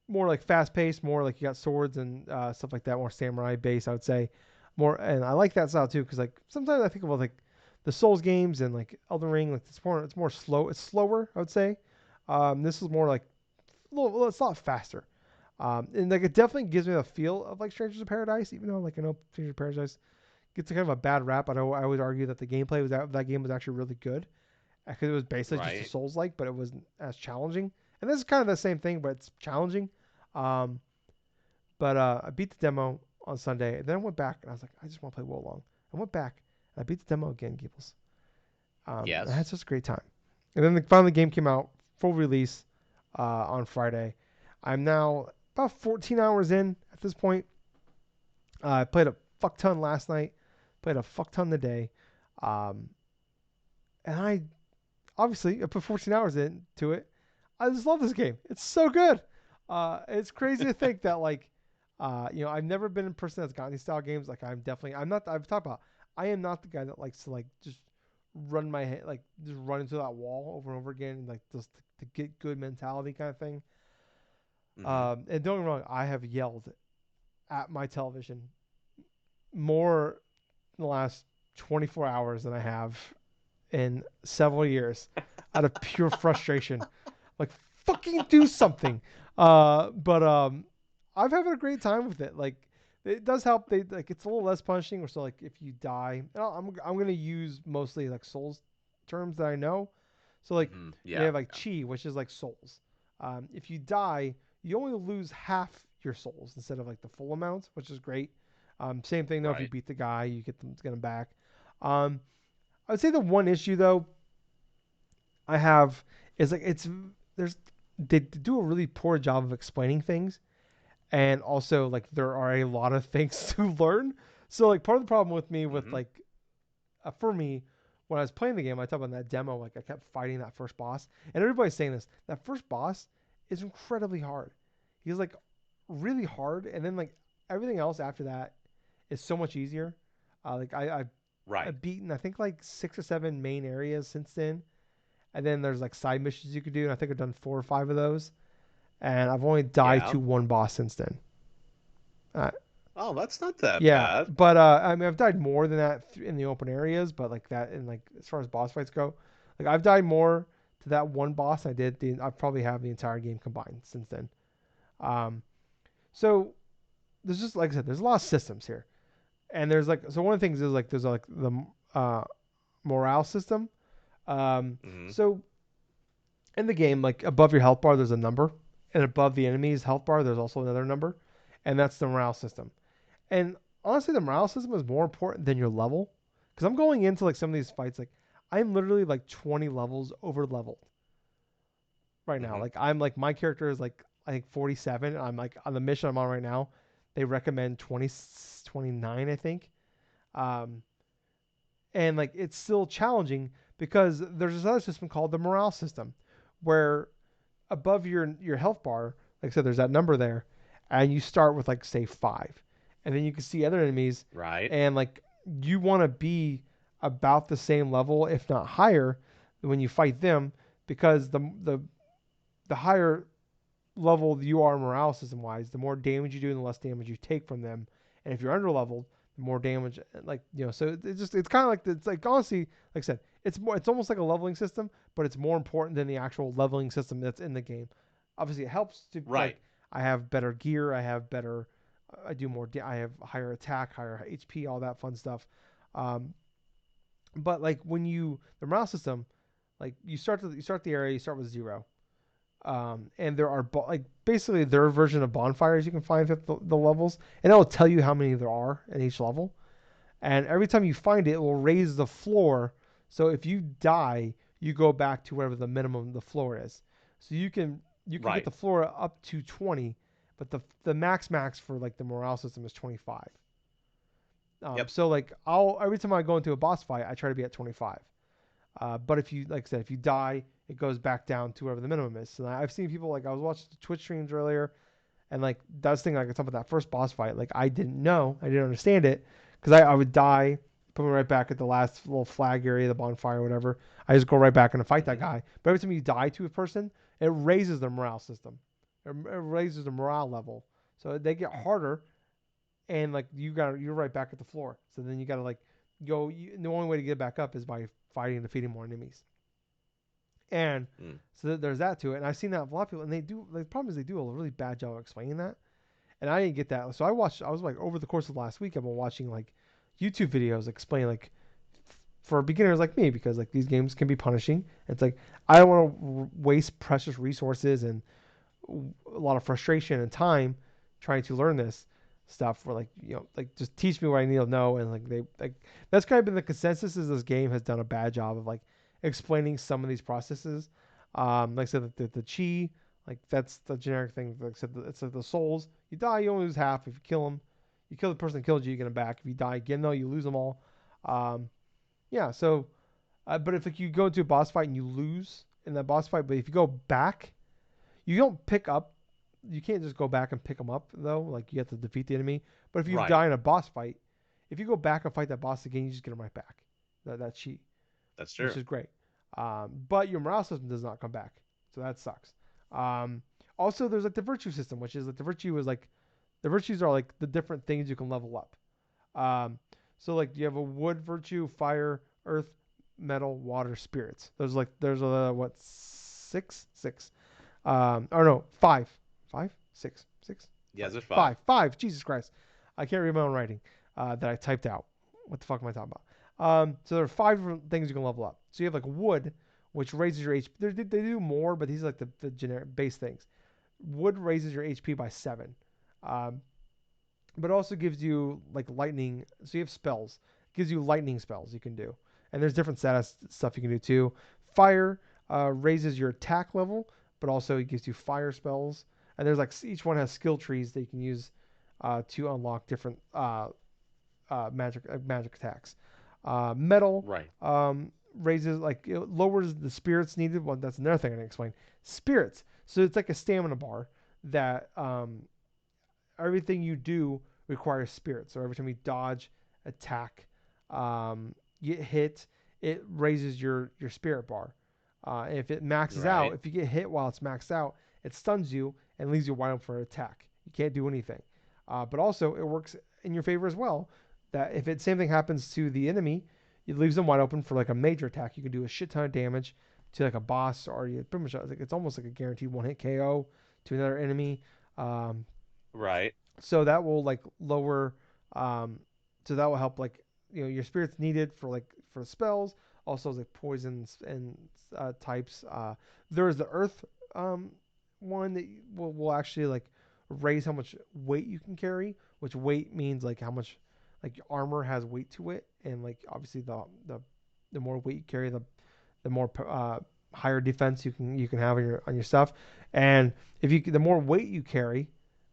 more like fast paced, more like you got swords and stuff like that, more samurai based, I would say. More, and I like that style too, because like sometimes I think about like the Souls games and like Elden Ring, like it's more slow, it's slower, I would say. This is more like it's a lot faster. And like it definitely gives me the feel of like Strangers of Paradise, even though like I know Strangers of Paradise gets a kind of a bad rap. I always argue that the gameplay was that game was actually really good because it was basically just a Right. Souls like, but it wasn't as challenging. And this is kind of the same thing, but it's challenging. Um, but I beat the demo on Sunday, and then I went back and I was like, I just want to play Wolong. I went back and I beat the demo again, Gables. I had Yes. such a great time. And then finally the game came out, full release on Friday. I'm now about 14 hours in at this point. I played a fuck ton last night, played a fuck ton today. Um, and I obviously I put 14 hours into it. I just love this game. It's so good. It's crazy to think that like, I've never been a person that's gotten these style games. Like I'm not. I've talked about. I am not the guy that likes to like just run my head like just run into that wall over and over again and like just to get good mentality kind of thing. Mm-hmm. And don't get me wrong, I have yelled at my television more in the last 24 hours than I have in several years out of pure frustration. Like, fucking do something. But I've having a great time with it. Like, it does help. They like it's a little less punishing. So like, if you die, I'm gonna use mostly like Souls terms that I know. So like, Mm-hmm. they Yeah. have like chi, which is like souls. If you die, you only lose half your souls instead of like the full amount, which is great. Same thing though. If you Right. beat the guy, you get them back. Um, I would say the one issue though I have is like there's they do a really poor job of explaining things, and also like there are a lot of things to learn. So like part of the problem with me with Mm-hmm. like for me when I was playing the game, I talked about in that demo, like I kept fighting that first boss, and everybody's saying this. That first boss is incredibly hard. He's like really hard, and then like everything else after that is so much easier. Like Right. I've beaten I think like 6 or 7 main areas since then, and then there's like side missions you could do, and I think I've done 4 or 5 of those, and I've only died Yeah. to one boss since then. Uh, Oh, that's not that yeah, bad. but I mean I've died more than that in the open areas, but like that in like as far as boss fights go, like I've died more to that one boss I did. I probably have the entire game combined since then. Um, so there's just like I said, there's a lot of systems here, and there's like so one of the things is like there's like the uh, morale system. Mm-hmm. So in the game, like above your health bar, there's a number, and above the enemy's health bar, there's also another number, and that's the morale system. And honestly, the morale system is more important than your level, because I'm going into like some of these fights, like I'm literally like 20 levels over leveled right now. Mm-hmm. Like I'm like my character is like I think 47. I'm like on the mission I'm on right now. They recommend 20, 29, I think. Um, and like it's still challenging because there's this other system called the morale system, where above your health bar, like I said, there's that number there, and you start with like say 5, and then you can see other enemies, Right. and like you want to be about the same level, if not higher, when you fight them, because the higher level you are morale system wise, the more damage you do and the less damage you take from them. And if you're under leveled, the more damage like so it's kind of like it's like honestly, like I said, it's almost like a leveling system, but it's more important than the actual leveling system that's in the game. Obviously it helps to Right. like I have better gear, I have better I do more I have higher attack, higher HP, all that fun stuff. Um, but like when you the morale system, like you start the area, you start with 0, and there are like basically their version of bonfires you can find at the levels, and it'll tell you how many there are in each level. And every time you find it, it will raise the floor. So if you die, you go back to whatever the minimum the floor is. So you can get Right. the floor up to 20, but the max for like the morale system is 25. Yep. So like I'll every time I go into a boss fight, I try to be at 25. But if you, like I said, if you die, it goes back down to whatever the minimum is. So I've seen people like I was watching Twitch streams earlier, And like that's the thing, like I talked about that first boss fight, like I didn't know, I didn't understand it, because I would die, put me right back at the last little flag area, the bonfire, or whatever. I just go right back and fight that Hmm. guy. But every time you die to a person, it raises their morale system. It raises the morale level, so they get harder, and like you're right back at the floor. So then you gotta like go. The only way to get back up is by fighting and defeating more enemies. And Mm. so there's that to it. And I've seen that with a lot of people, and they do. The problem is they do a really bad job of explaining that, and I didn't get that. So I watched. I was like over the course of last week, I've been watching like YouTube videos explaining like for beginners like me, because like these games can be punishing. It's like I don't want to waste precious resources and a lot of frustration and time trying to learn this stuff for like like just teach me what I need to know. And like they like that's kind of been the consensus, is this game has done a bad job of like explaining some of these processes. Like I said, the chi, like that's the generic thing. Like I said, it's like the souls, you die you only lose half. If you kill them, you kill the person that killed you, you get them back. If you die again though, you lose them all. um yeah, so but if like you go to a boss fight and you lose in that boss fight, but if you go back, you don't pick up. You can't just go back and pick them up though. Like you have to defeat the enemy. But if you Right. die in a boss fight, if you go back and fight that boss again, you just get them right back. That cheat, That's which true. is great. But your morale system does not come back, so that sucks. Um, Also, there's like the virtue system, which is like the virtues are like the different things you can level up. Um, so like you have a wood virtue, fire, earth, metal, water, spirits. There's what, six. Or no, five, six, Yeah, there's five. five. Jesus Christ, I can't read my own writing that I typed out. What the fuck am I talking about? So there are five different things you can level up. So you have like wood, which raises your HP. They do more, but these are like the generic base things. Wood raises your HP by 7. Um, but also gives you like lightning. So you have spells. It gives you lightning spells you can do, and there's different status stuff you can do too. Fire raises your attack level, but also it gives you fire spells. And there's like each one has skill trees that you can use to unlock different magic attacks. Metal Right. raises, like it lowers the spirits needed. Well, that's another thing I didn't explain. Spirits. So it's like a stamina bar that everything you do requires spirit. So every time you dodge, attack, get hit, it raises your spirit bar. If it maxes out, Right. if you get hit while it's maxed out, it stuns you and leaves you wide open for an attack. You can't do anything. But also, it works in your favor as well. That if it same thing happens to the enemy, it leaves them wide open for like a major attack. You can do a shit ton of damage to like a boss, or you pretty much like it's almost like a guaranteed one hit KO to another enemy. Um, Right. so that will like lower um so that will help, like your spirits needed for like for spells, also like poisons and types. There's the earth um one that will actually like raise how much weight you can carry, which weight means like how much like your armor has weight to it. And like obviously the more weight you carry, the more higher defense you can have on your stuff. And if you the more weight you carry,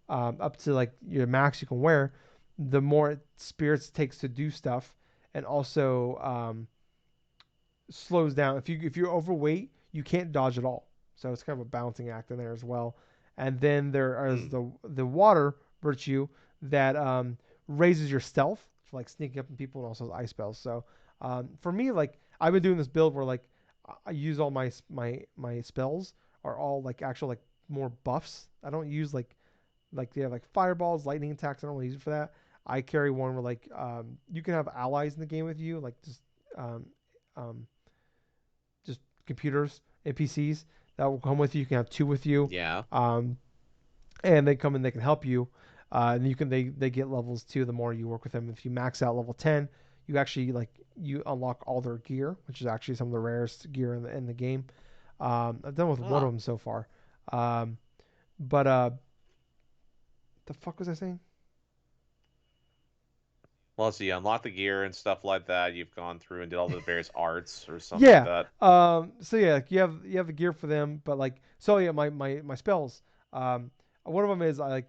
up to like your max you can wear, the more spirits takes to do stuff. And also slows down. If you're overweight, you can't dodge at all. So it's kind of a balancing act in there as well. And then there is Mm. the water virtue that raises your stealth for like sneaking up on people, and also ice spells. So for me, like I've been doing this build where like I use all my spells are all like actual like more buffs. I don't use like they have like fireballs, lightning attacks. I don't really use it for that. I carry one where like you can have allies in the game with you, like um, um, just computers, NPCs that will come with you. You can have two with you, Yeah. um, and they come and they can help you. And you can they get levels too. The more you work with them, if you max out level 10, you actually like you unlock all their gear, which is actually some of the rarest gear in the game. I've done with one of Oh. them so far. Um, but the fuck was I saying? Well, so you unlock the gear and stuff like that. You've gone through and did all the various arts or something like Yeah. that. So yeah, like you have the gear for them, but like so yeah, my spells. One of them is I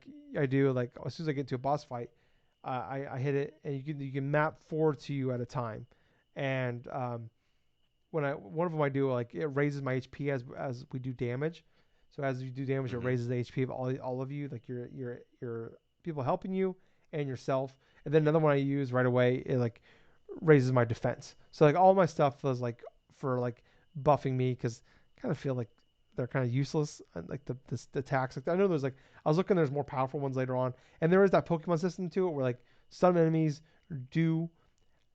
do like as soon as I get to a boss fight, I hit it, and you can map 4 to you at a time. And when I one of them I do like it raises my HP as we do damage. So as you do damage, it Mm-hmm. raises the HP of all of you, like your people helping you and yourself. And then another one I use right away, it like raises my defense. So like all my stuff was like for like buffing me because I kind of feel like they're kind of useless. Like the attacks. Like I know there's like I was looking, there's more powerful ones later on, and there is that Pokemon system to it where like some enemies do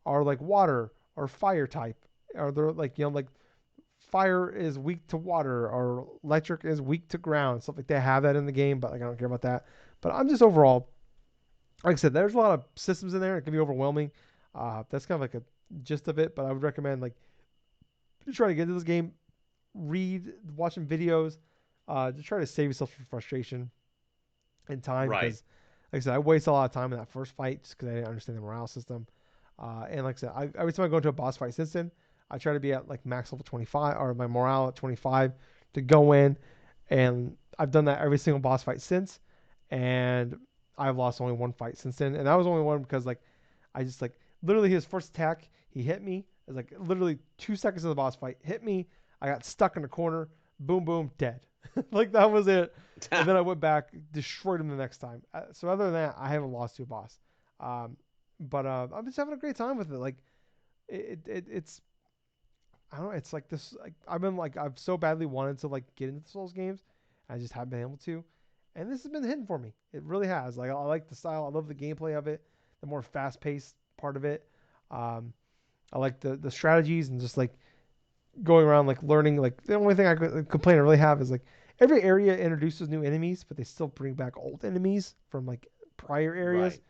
are like water or fire type, or they're like like fire is weak to water or electric is weak to ground, stuff like they have that in the game, but like I don't care about that. But I'm just overall, like I said, there's a lot of systems in there. It can be overwhelming. That's kind of like a gist of it, but I would recommend like if you're trying to get into this game, read, watching videos, to try to save yourself from frustration and time Right. because, like I said, I wasted a lot of time in that first fight just because I didn't understand the morale system. And like I said, every time I go into a boss fight since then, I try to be at like max level 25 or my morale at 25 to go in, and I've done that every single boss fight since, and I've lost only one fight since then, and that was only one because like I just like literally his first attack, he hit me. It was like literally 2 seconds of the boss fight, hit me. I got stuck in the corner. Boom, boom, dead. Like that was it. And then I went back, destroyed him the next time. So other than that, I haven't lost to a boss. Um, but I'm just having a great time with it. Like it's I don't know. It's like this. Like I've been like I've so badly wanted to like get into the Souls games, I just haven't been able to. And this has been hitting for me. It really has. Like I like the style. I love the gameplay of it. The more fast paced part of it. Um, I like the strategies and just like going around like learning. Like the only thing I could complain I really have is like every area introduces new enemies, but they still bring back old enemies from like prior areas. Right.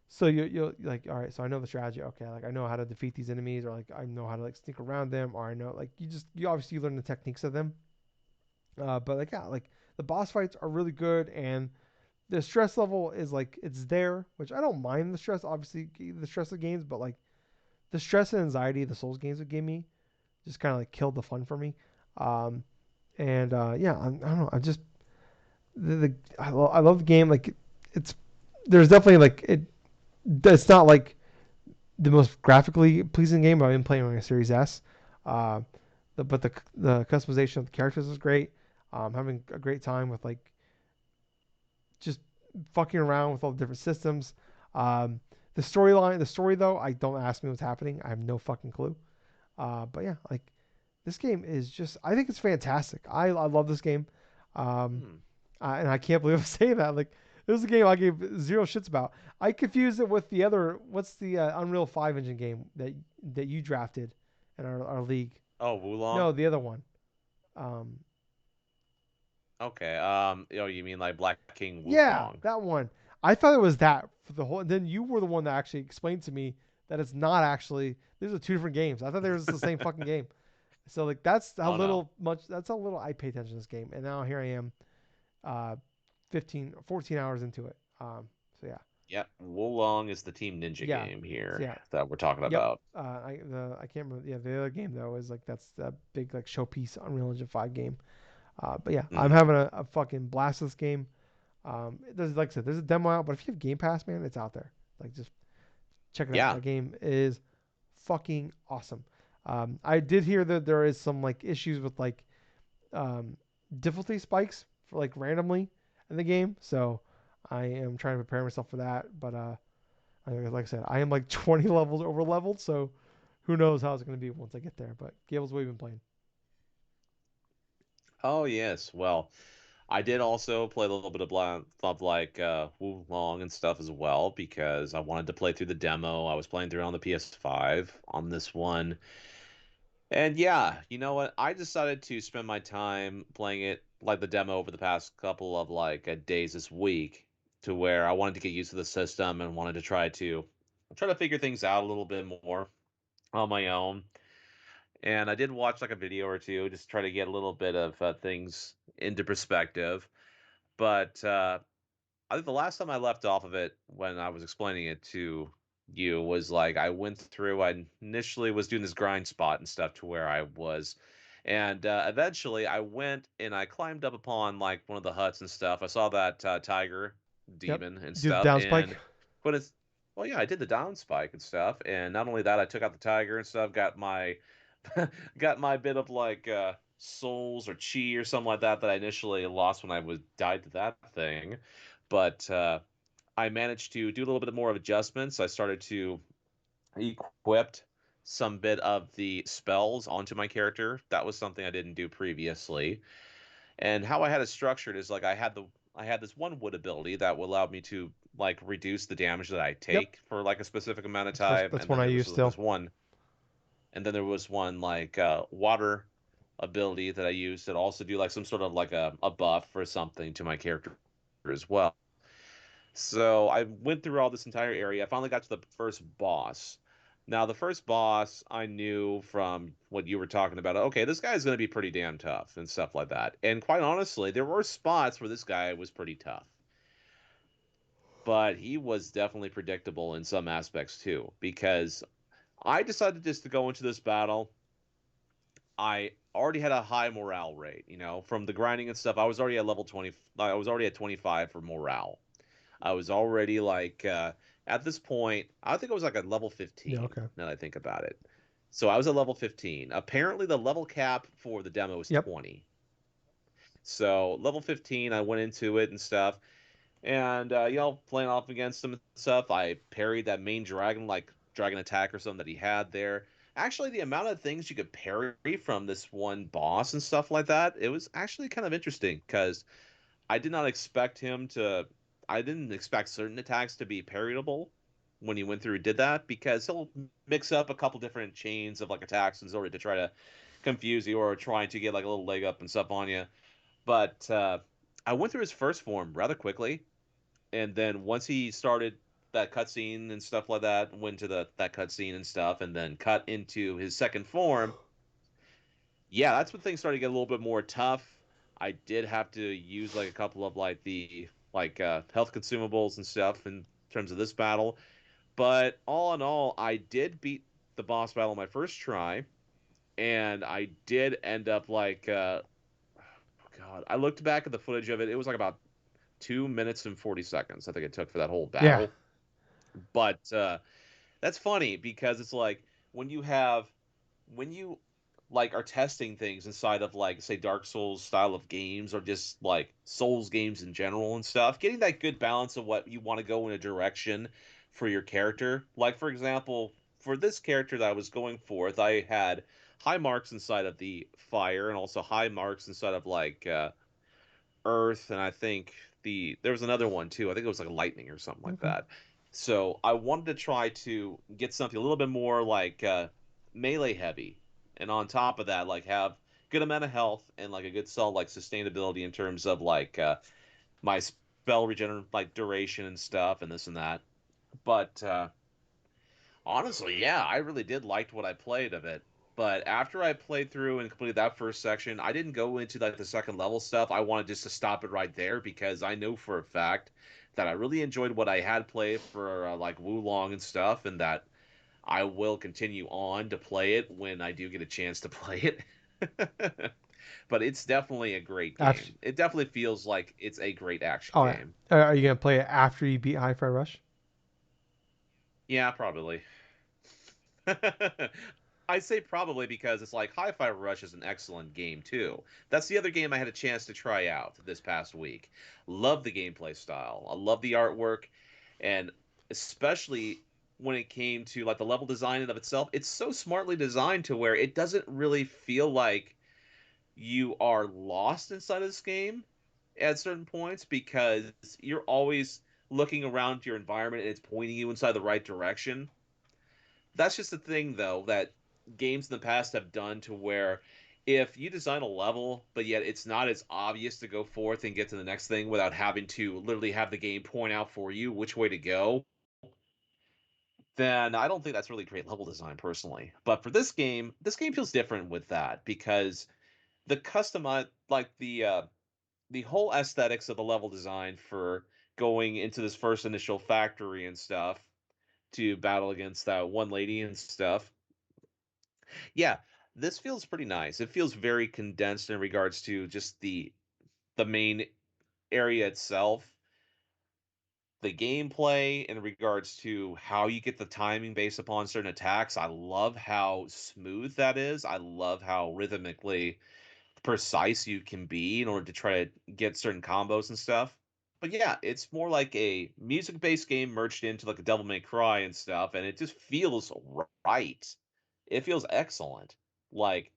So you'll like, all right, so I know the strategy. Okay, like I know how to defeat these enemies, or like I know how to like sneak around them, or I know like you obviously learn the techniques of them. But like yeah, like the boss fights are really good, and the stress level is like it's there, which I don't mind the stress. Obviously, the stress of games, but like the stress and anxiety the Souls games would give me just kind of like killed the fun for me. Um, and yeah, I don't know. I just I love the game. Like it's there's definitely like it's not like the most graphically pleasing game I've been playing on a Series S. Uh, but the customization of the characters is great. Having a great time with like just fucking around with all the different systems. Um, the story though, I don't ask me what's happening. I have no fucking clue. But yeah, like this game is just, I think it's fantastic. I love this game. Um, Hmm. and I can't believe I'm saying that. Like, this is a game I gave zero shits about. I confused it with the other, what's the Unreal 5 engine game that you drafted in our league? Oh, Wulong. No, the other one. Um, Okay. You mean like Black King yeah, Wukong? that one. I thought it was that for the whole. And then you were the one that actually explained to me that it's not actually. These are two different games. I thought they were just the same fucking game. So like Oh no. that's how little I pay attention to this game. And now here I am, uh, 15, 14 hours into it. So yeah, Yep. Wulong is the Team Ninja yeah, game so here yeah, that we're talking yep. about. I can't remember. Yeah, the other game though is like that's the big like showpiece Unreal Engine 5 game. But yeah, I'm Mm. having a fucking blast with this game. There's like I said, there's a demo out, but if you have Game Pass, man, it's out there. Like just check it out. Yeah. That game is fucking awesome. I did hear that there is some like issues with like um, difficulty spikes for like randomly in the game, so I am trying to prepare myself for that. But like I said, I am like 20 levels over leveled, so who knows how it's gonna be once I get there. But Gables, what have you been playing? Oh yes. Well, I did also play a little bit of like Wulong and stuff as well because I wanted to play through the demo. I was playing through it on the PS5 on this one. And yeah, you know what? I decided to spend my time playing it like the demo over the past couple of like days this week to where I wanted to get used to the system and wanted to try to figure things out a little bit more on my own. And I did watch like a video or two just to try to get a little bit of things into perspective. But I think the last time I left off of it when I was explaining it to you was like I went through. I initially was doing this grind spot and stuff to where I was, and eventually I went and I climbed up upon like one of the huts and stuff. I saw that tiger Yep, demon and do the stuff, down spike. and put it. Well, yeah, I did the down spike and stuff, and not only that, I took out the tiger and stuff. Got my got my bit of like souls or chi or something like that that I initially lost when I was died to that thing. But I managed to do a little bit more of adjustments. I started to equip some bit of the spells onto my character. That was something I didn't do previously. And how I had it structured is like I had this one wood ability that would allow me to like reduce the damage that I Yep. take for like a specific amount of That's time, that's and one then I there was use still. this one, and then there was one like water ability that I used that also do like some sort of like a buff or something to my character as well. So I went through all this entire area. I finally got to the first boss. Now, the first boss, I knew from what you were talking about, okay, this guy's going to be pretty damn tough and stuff like that. And quite honestly, there were spots where this guy was pretty tough. But he was definitely predictable in some aspects too, because I decided just to go into this battle. I already had a high morale rate, you know, from the grinding and stuff. I was already at level 20. I was already at 25 for morale. I was already like at this point, I think I was like at level Yeah. 15 Okay. now that I think about it. So I was at level 15. Apparently the level cap for the demo is Yep. 20. So level 15, I went into it and stuff. And you know, playing off against him and stuff, I parried that main dragon, like dragon attack or something that he had there. Actually, the amount of things you could parry from this one boss and stuff like that, it was actually kind of interesting because I did not expect him to. I didn't expect certain attacks to be parryable when he went through and did that because he'll mix up a couple different chains of like attacks in order to try to confuse you or trying to get like a little leg up and stuff on you. But I went through his first form rather quickly, and then once he started that cutscene and stuff like that, went to the that cutscene and stuff, and then cut into his second form, yeah, that's when things started to get a little bit more tough. I did have to use like a couple of like the like health consumables and stuff in terms of this battle, but all in all, I did beat the boss battle my first try, and I did end up like oh god, I looked back at the footage of it. It was like about 2 minutes and 40 seconds. I think it took for that whole Yeah. battle, but that's funny because it's like when you have when you like are testing things inside of like say Dark Souls style of games or just like Souls games in general and stuff, getting that good balance of what you want to go in a direction for your character. Like for example, for this character that I was going for, I had high marks inside of the fire and also high marks inside of like earth, and I think there was another one too. I think it was like lightning or something like Okay. that. So I wanted to try to get something a little bit more like melee heavy, and on top of that, like have good amount of health and like a good solid like sustainability in terms of like my spell regener like duration and stuff and this and that. But honestly, yeah, I really did like what I played of it. But after I played through and completed that first section, I didn't go into like the second level stuff. I wanted just to stop it right there because I know for a fact that I really enjoyed what I had played for like Wulong and stuff, and that I will continue on to play it when I do get a chance to play it. But it's definitely a great After. game. It definitely feels like it's a great action Oh yeah. game. Are you gonna play it after you beat Hi-Fi Rush? Yeah, probably. I say probably because it's like Hi-Fi Rush is an excellent game too. That's the other game I had a chance to try out this past week. Love the gameplay style. I love the artwork, and especially when it came to like the level design in of itself, it's so smartly designed to where it doesn't really feel like you are lost inside of this game at certain points because you're always looking around your environment and it's pointing you inside the right direction. That's just the thing though that games in the past have done to where if you design a level but yet it's not as obvious to go forth and get to the next thing without having to literally have the game point out for you which way to go, then I don't think that's really great level design personally. But for this game feels different with that because the customize like the whole aesthetics of the level design for going into this first initial factory and stuff to battle against that one lady and stuff. Yeah, this feels pretty nice. It feels very condensed in regards to just the main area itself. The gameplay in regards to how you get the timing based upon certain attacks. I love how smooth that is. I love how rhythmically precise you can be in order to try to get certain combos and stuff. But yeah, it's more like a music-based game merged into like a Devil May Cry and stuff, and it just feels right. It feels excellent. Like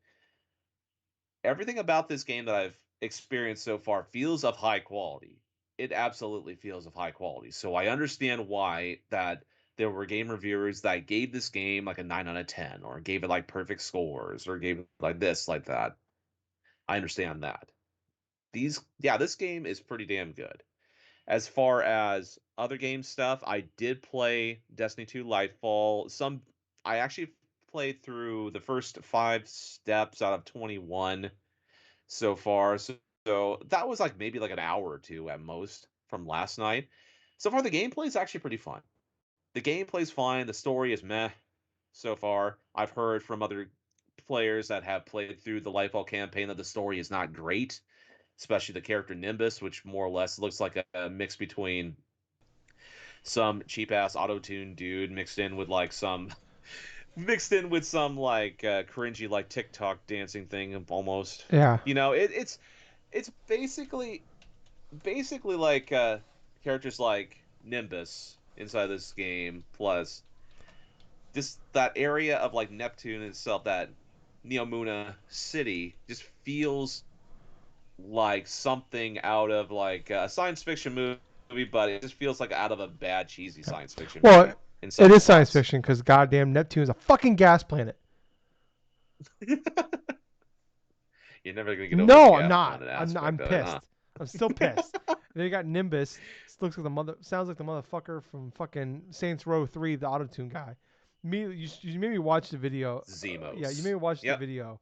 everything about this game that I've experienced so far feels of high quality. It absolutely feels of high quality. So I understand why that there were game reviewers that gave this game like a 9 out of 10 or gave it like perfect scores or gave it like this, like that. I understand that. This game is pretty damn good. As far as other game stuff, I did play Destiny 2 Lightfall. I actually played through the first 5 steps out of 21 so far. So that was like maybe like an hour or two at most from last night. So far, the gameplay is actually pretty fun. The gameplay's fine. The story is meh so far. I've heard from other players that have played through the Lightfall campaign that the story is not great, especially the character Nimbus, which more or less looks like a mix between some cheap ass auto tune dude mixed in with some like cringy like TikTok dancing thing almost. Yeah. It's basically like characters like Nimbus inside this game, plus just that area of like Neptune itself, that Neomuna city, just feels like something out of like a science fiction movie, but it just feels like out of a bad cheesy Yeah. science fiction Well, movie in it some is science spots. fiction because goddamn Neptune is a fucking gas planet. You're never gonna get over the No, I'm gas not. planet I'm aspect of it, huh? pissed. I'm still pissed. And then you got Nimbus. Looks like the mother. Sounds like the motherfucker from fucking Saints Row 3, the autotune guy. You made me watch the video. Yeah, you made Zemos. me watch the Yep. video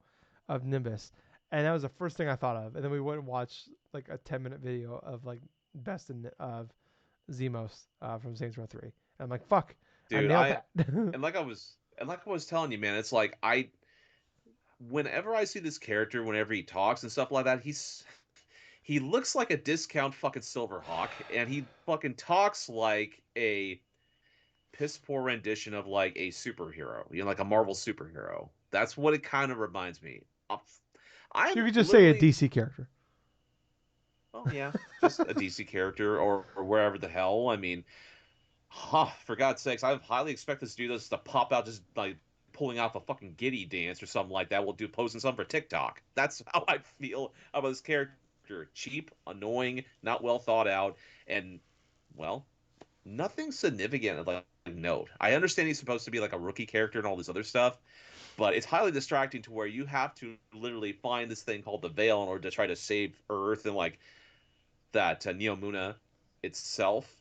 of Nimbus, and that was the first thing I thought of. And then we went and watched like a 10-minute video of like best of Zemos from Saints Row 3. And I'm like, fuck, I Dude, nailed I that. and like I was telling you, man, it's like I whenever I see this character, whenever he talks and stuff like that, he looks like a discount fucking Silverhawk, and he fucking talks like a piss poor rendition of like a superhero, like a Marvel superhero. That's what it kind of reminds me. Of. You I'm could just say a literally, DC character. oh yeah, just a DC character or wherever the hell. I mean, for God's sakes, I highly expect this dude to pop out just like pulling off a fucking giddy dance or something like that. We'll do posting something for TikTok. That's how I feel about this character. Cheap, annoying, not well thought out, and well, nothing significant like note. I understand he's supposed to be like a rookie character and all this other stuff, but it's highly distracting to where you have to literally find this thing called the Veil in order to try to save Earth and like that Neomuna itself.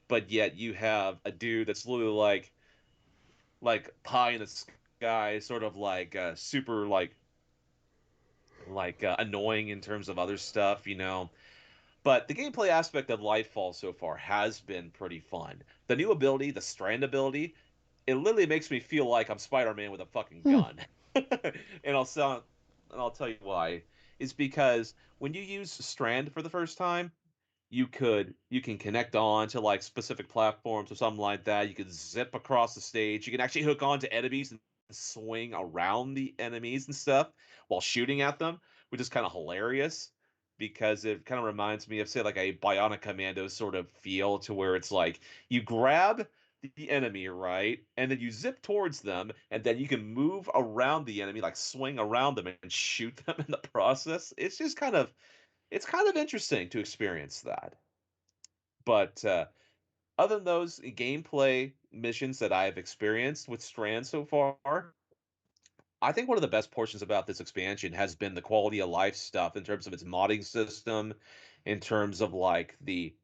But yet you have a dude that's literally like pie in the sky, sort of like super annoying in terms of other stuff. But the gameplay aspect of Lightfall so far has been pretty fun. The new ability, the Strand ability, it literally makes me feel like I'm Spider-Man with a fucking Hmm. gun. And I'll tell you why. Is because when you use Strand for the first time, you can connect on to like specific platforms or something like that. You can zip across the stage. You can actually hook on to enemies and swing around the enemies and stuff while shooting at them, which is kind of hilarious because it kind of reminds me of say like a Bionic Commando sort of feel to where it's like you grab the enemy, right? And then you zip towards them, and then you can move around the enemy, like swing around them and shoot them in the process. It's kind of interesting to experience that. But other than those gameplay missions that I have experienced with Strand so far, I think one of the best portions about this expansion has been the quality of life stuff in terms of its modding system, in terms of like the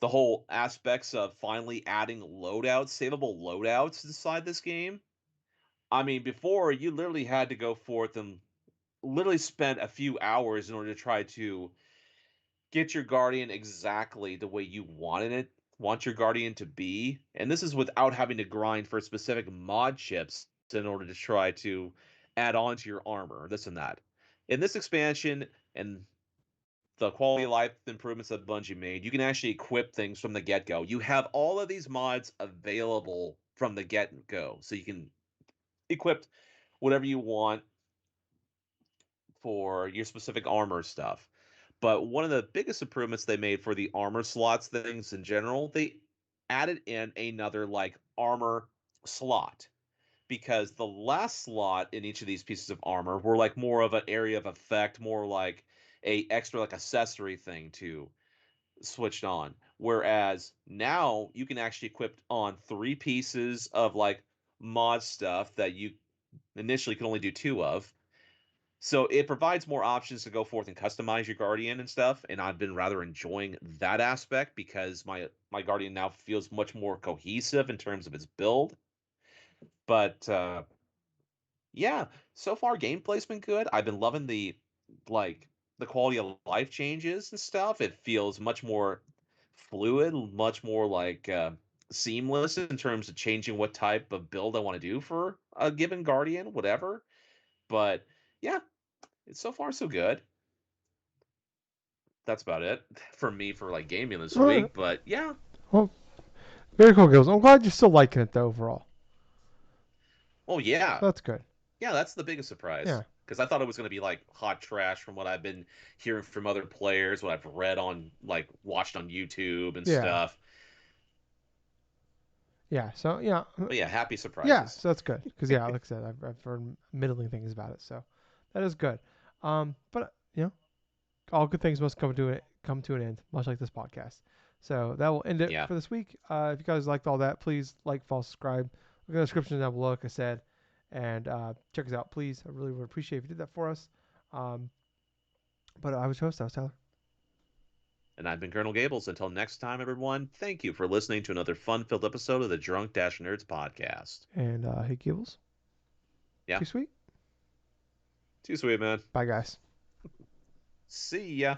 whole aspects of finally adding loadouts, savable loadouts inside this game. I mean, before you literally had to go forth and literally spend a few hours in order to try to get your guardian exactly the way you want your guardian to be. And this is without having to grind for specific mod chips in order to try to add on to your armor, this and that. In this expansion and the quality of life improvements that Bungie made, you can actually equip things from the get-go. You have all of these mods available from the get-go. So you can equip whatever you want for your specific armor stuff. But one of the biggest improvements they made for the armor slots things in general, they added in another like armor slot, because the last slot in each of these pieces of armor were like more of an area of effect, more like a extra like accessory thing to switched on. Whereas now you can actually equip on 3 pieces of like mod stuff that you initially could only do 2 of. So it provides more options to go forth and customize your guardian and stuff, and I've been rather enjoying that aspect because my guardian now feels much more cohesive in terms of its build. But yeah, so far gameplay's been good. I've been loving like the quality of life changes and stuff. It feels much more fluid, much more like seamless in terms of changing what type of build I want to do for a given guardian, whatever. But yeah, it's so far so good. That's about it for me for like gaming this All right. week. But yeah, Well, very cool, Gills. I'm glad you're still liking it though overall. oh yeah, So that's good. yeah, that's the biggest surprise. Yeah. Because I thought it was going to be like hot trash from what I've been hearing from other players, what I've read on, like, watched on YouTube and Yeah. stuff. Yeah. So yeah. But yeah, happy Yeah. surprises. So that's good because yeah, like I said, I've heard middling things about it. So that is good. But all good things must come to an end, much like this podcast. So that will end it Yeah, for this week. If you guys liked all that, please like, follow, subscribe. Look at the description down below, like I said, and check us out, please. I really would appreciate if you did that for us. Um, but I was your host, I was Tyler, and I've been Colonel Gables. Until next time, everyone, thank you for listening to another fun-filled episode of the Drunk-Nerds podcast. and hey, Gables, Yeah, too sweet. too sweet, man. Bye, guys. See ya.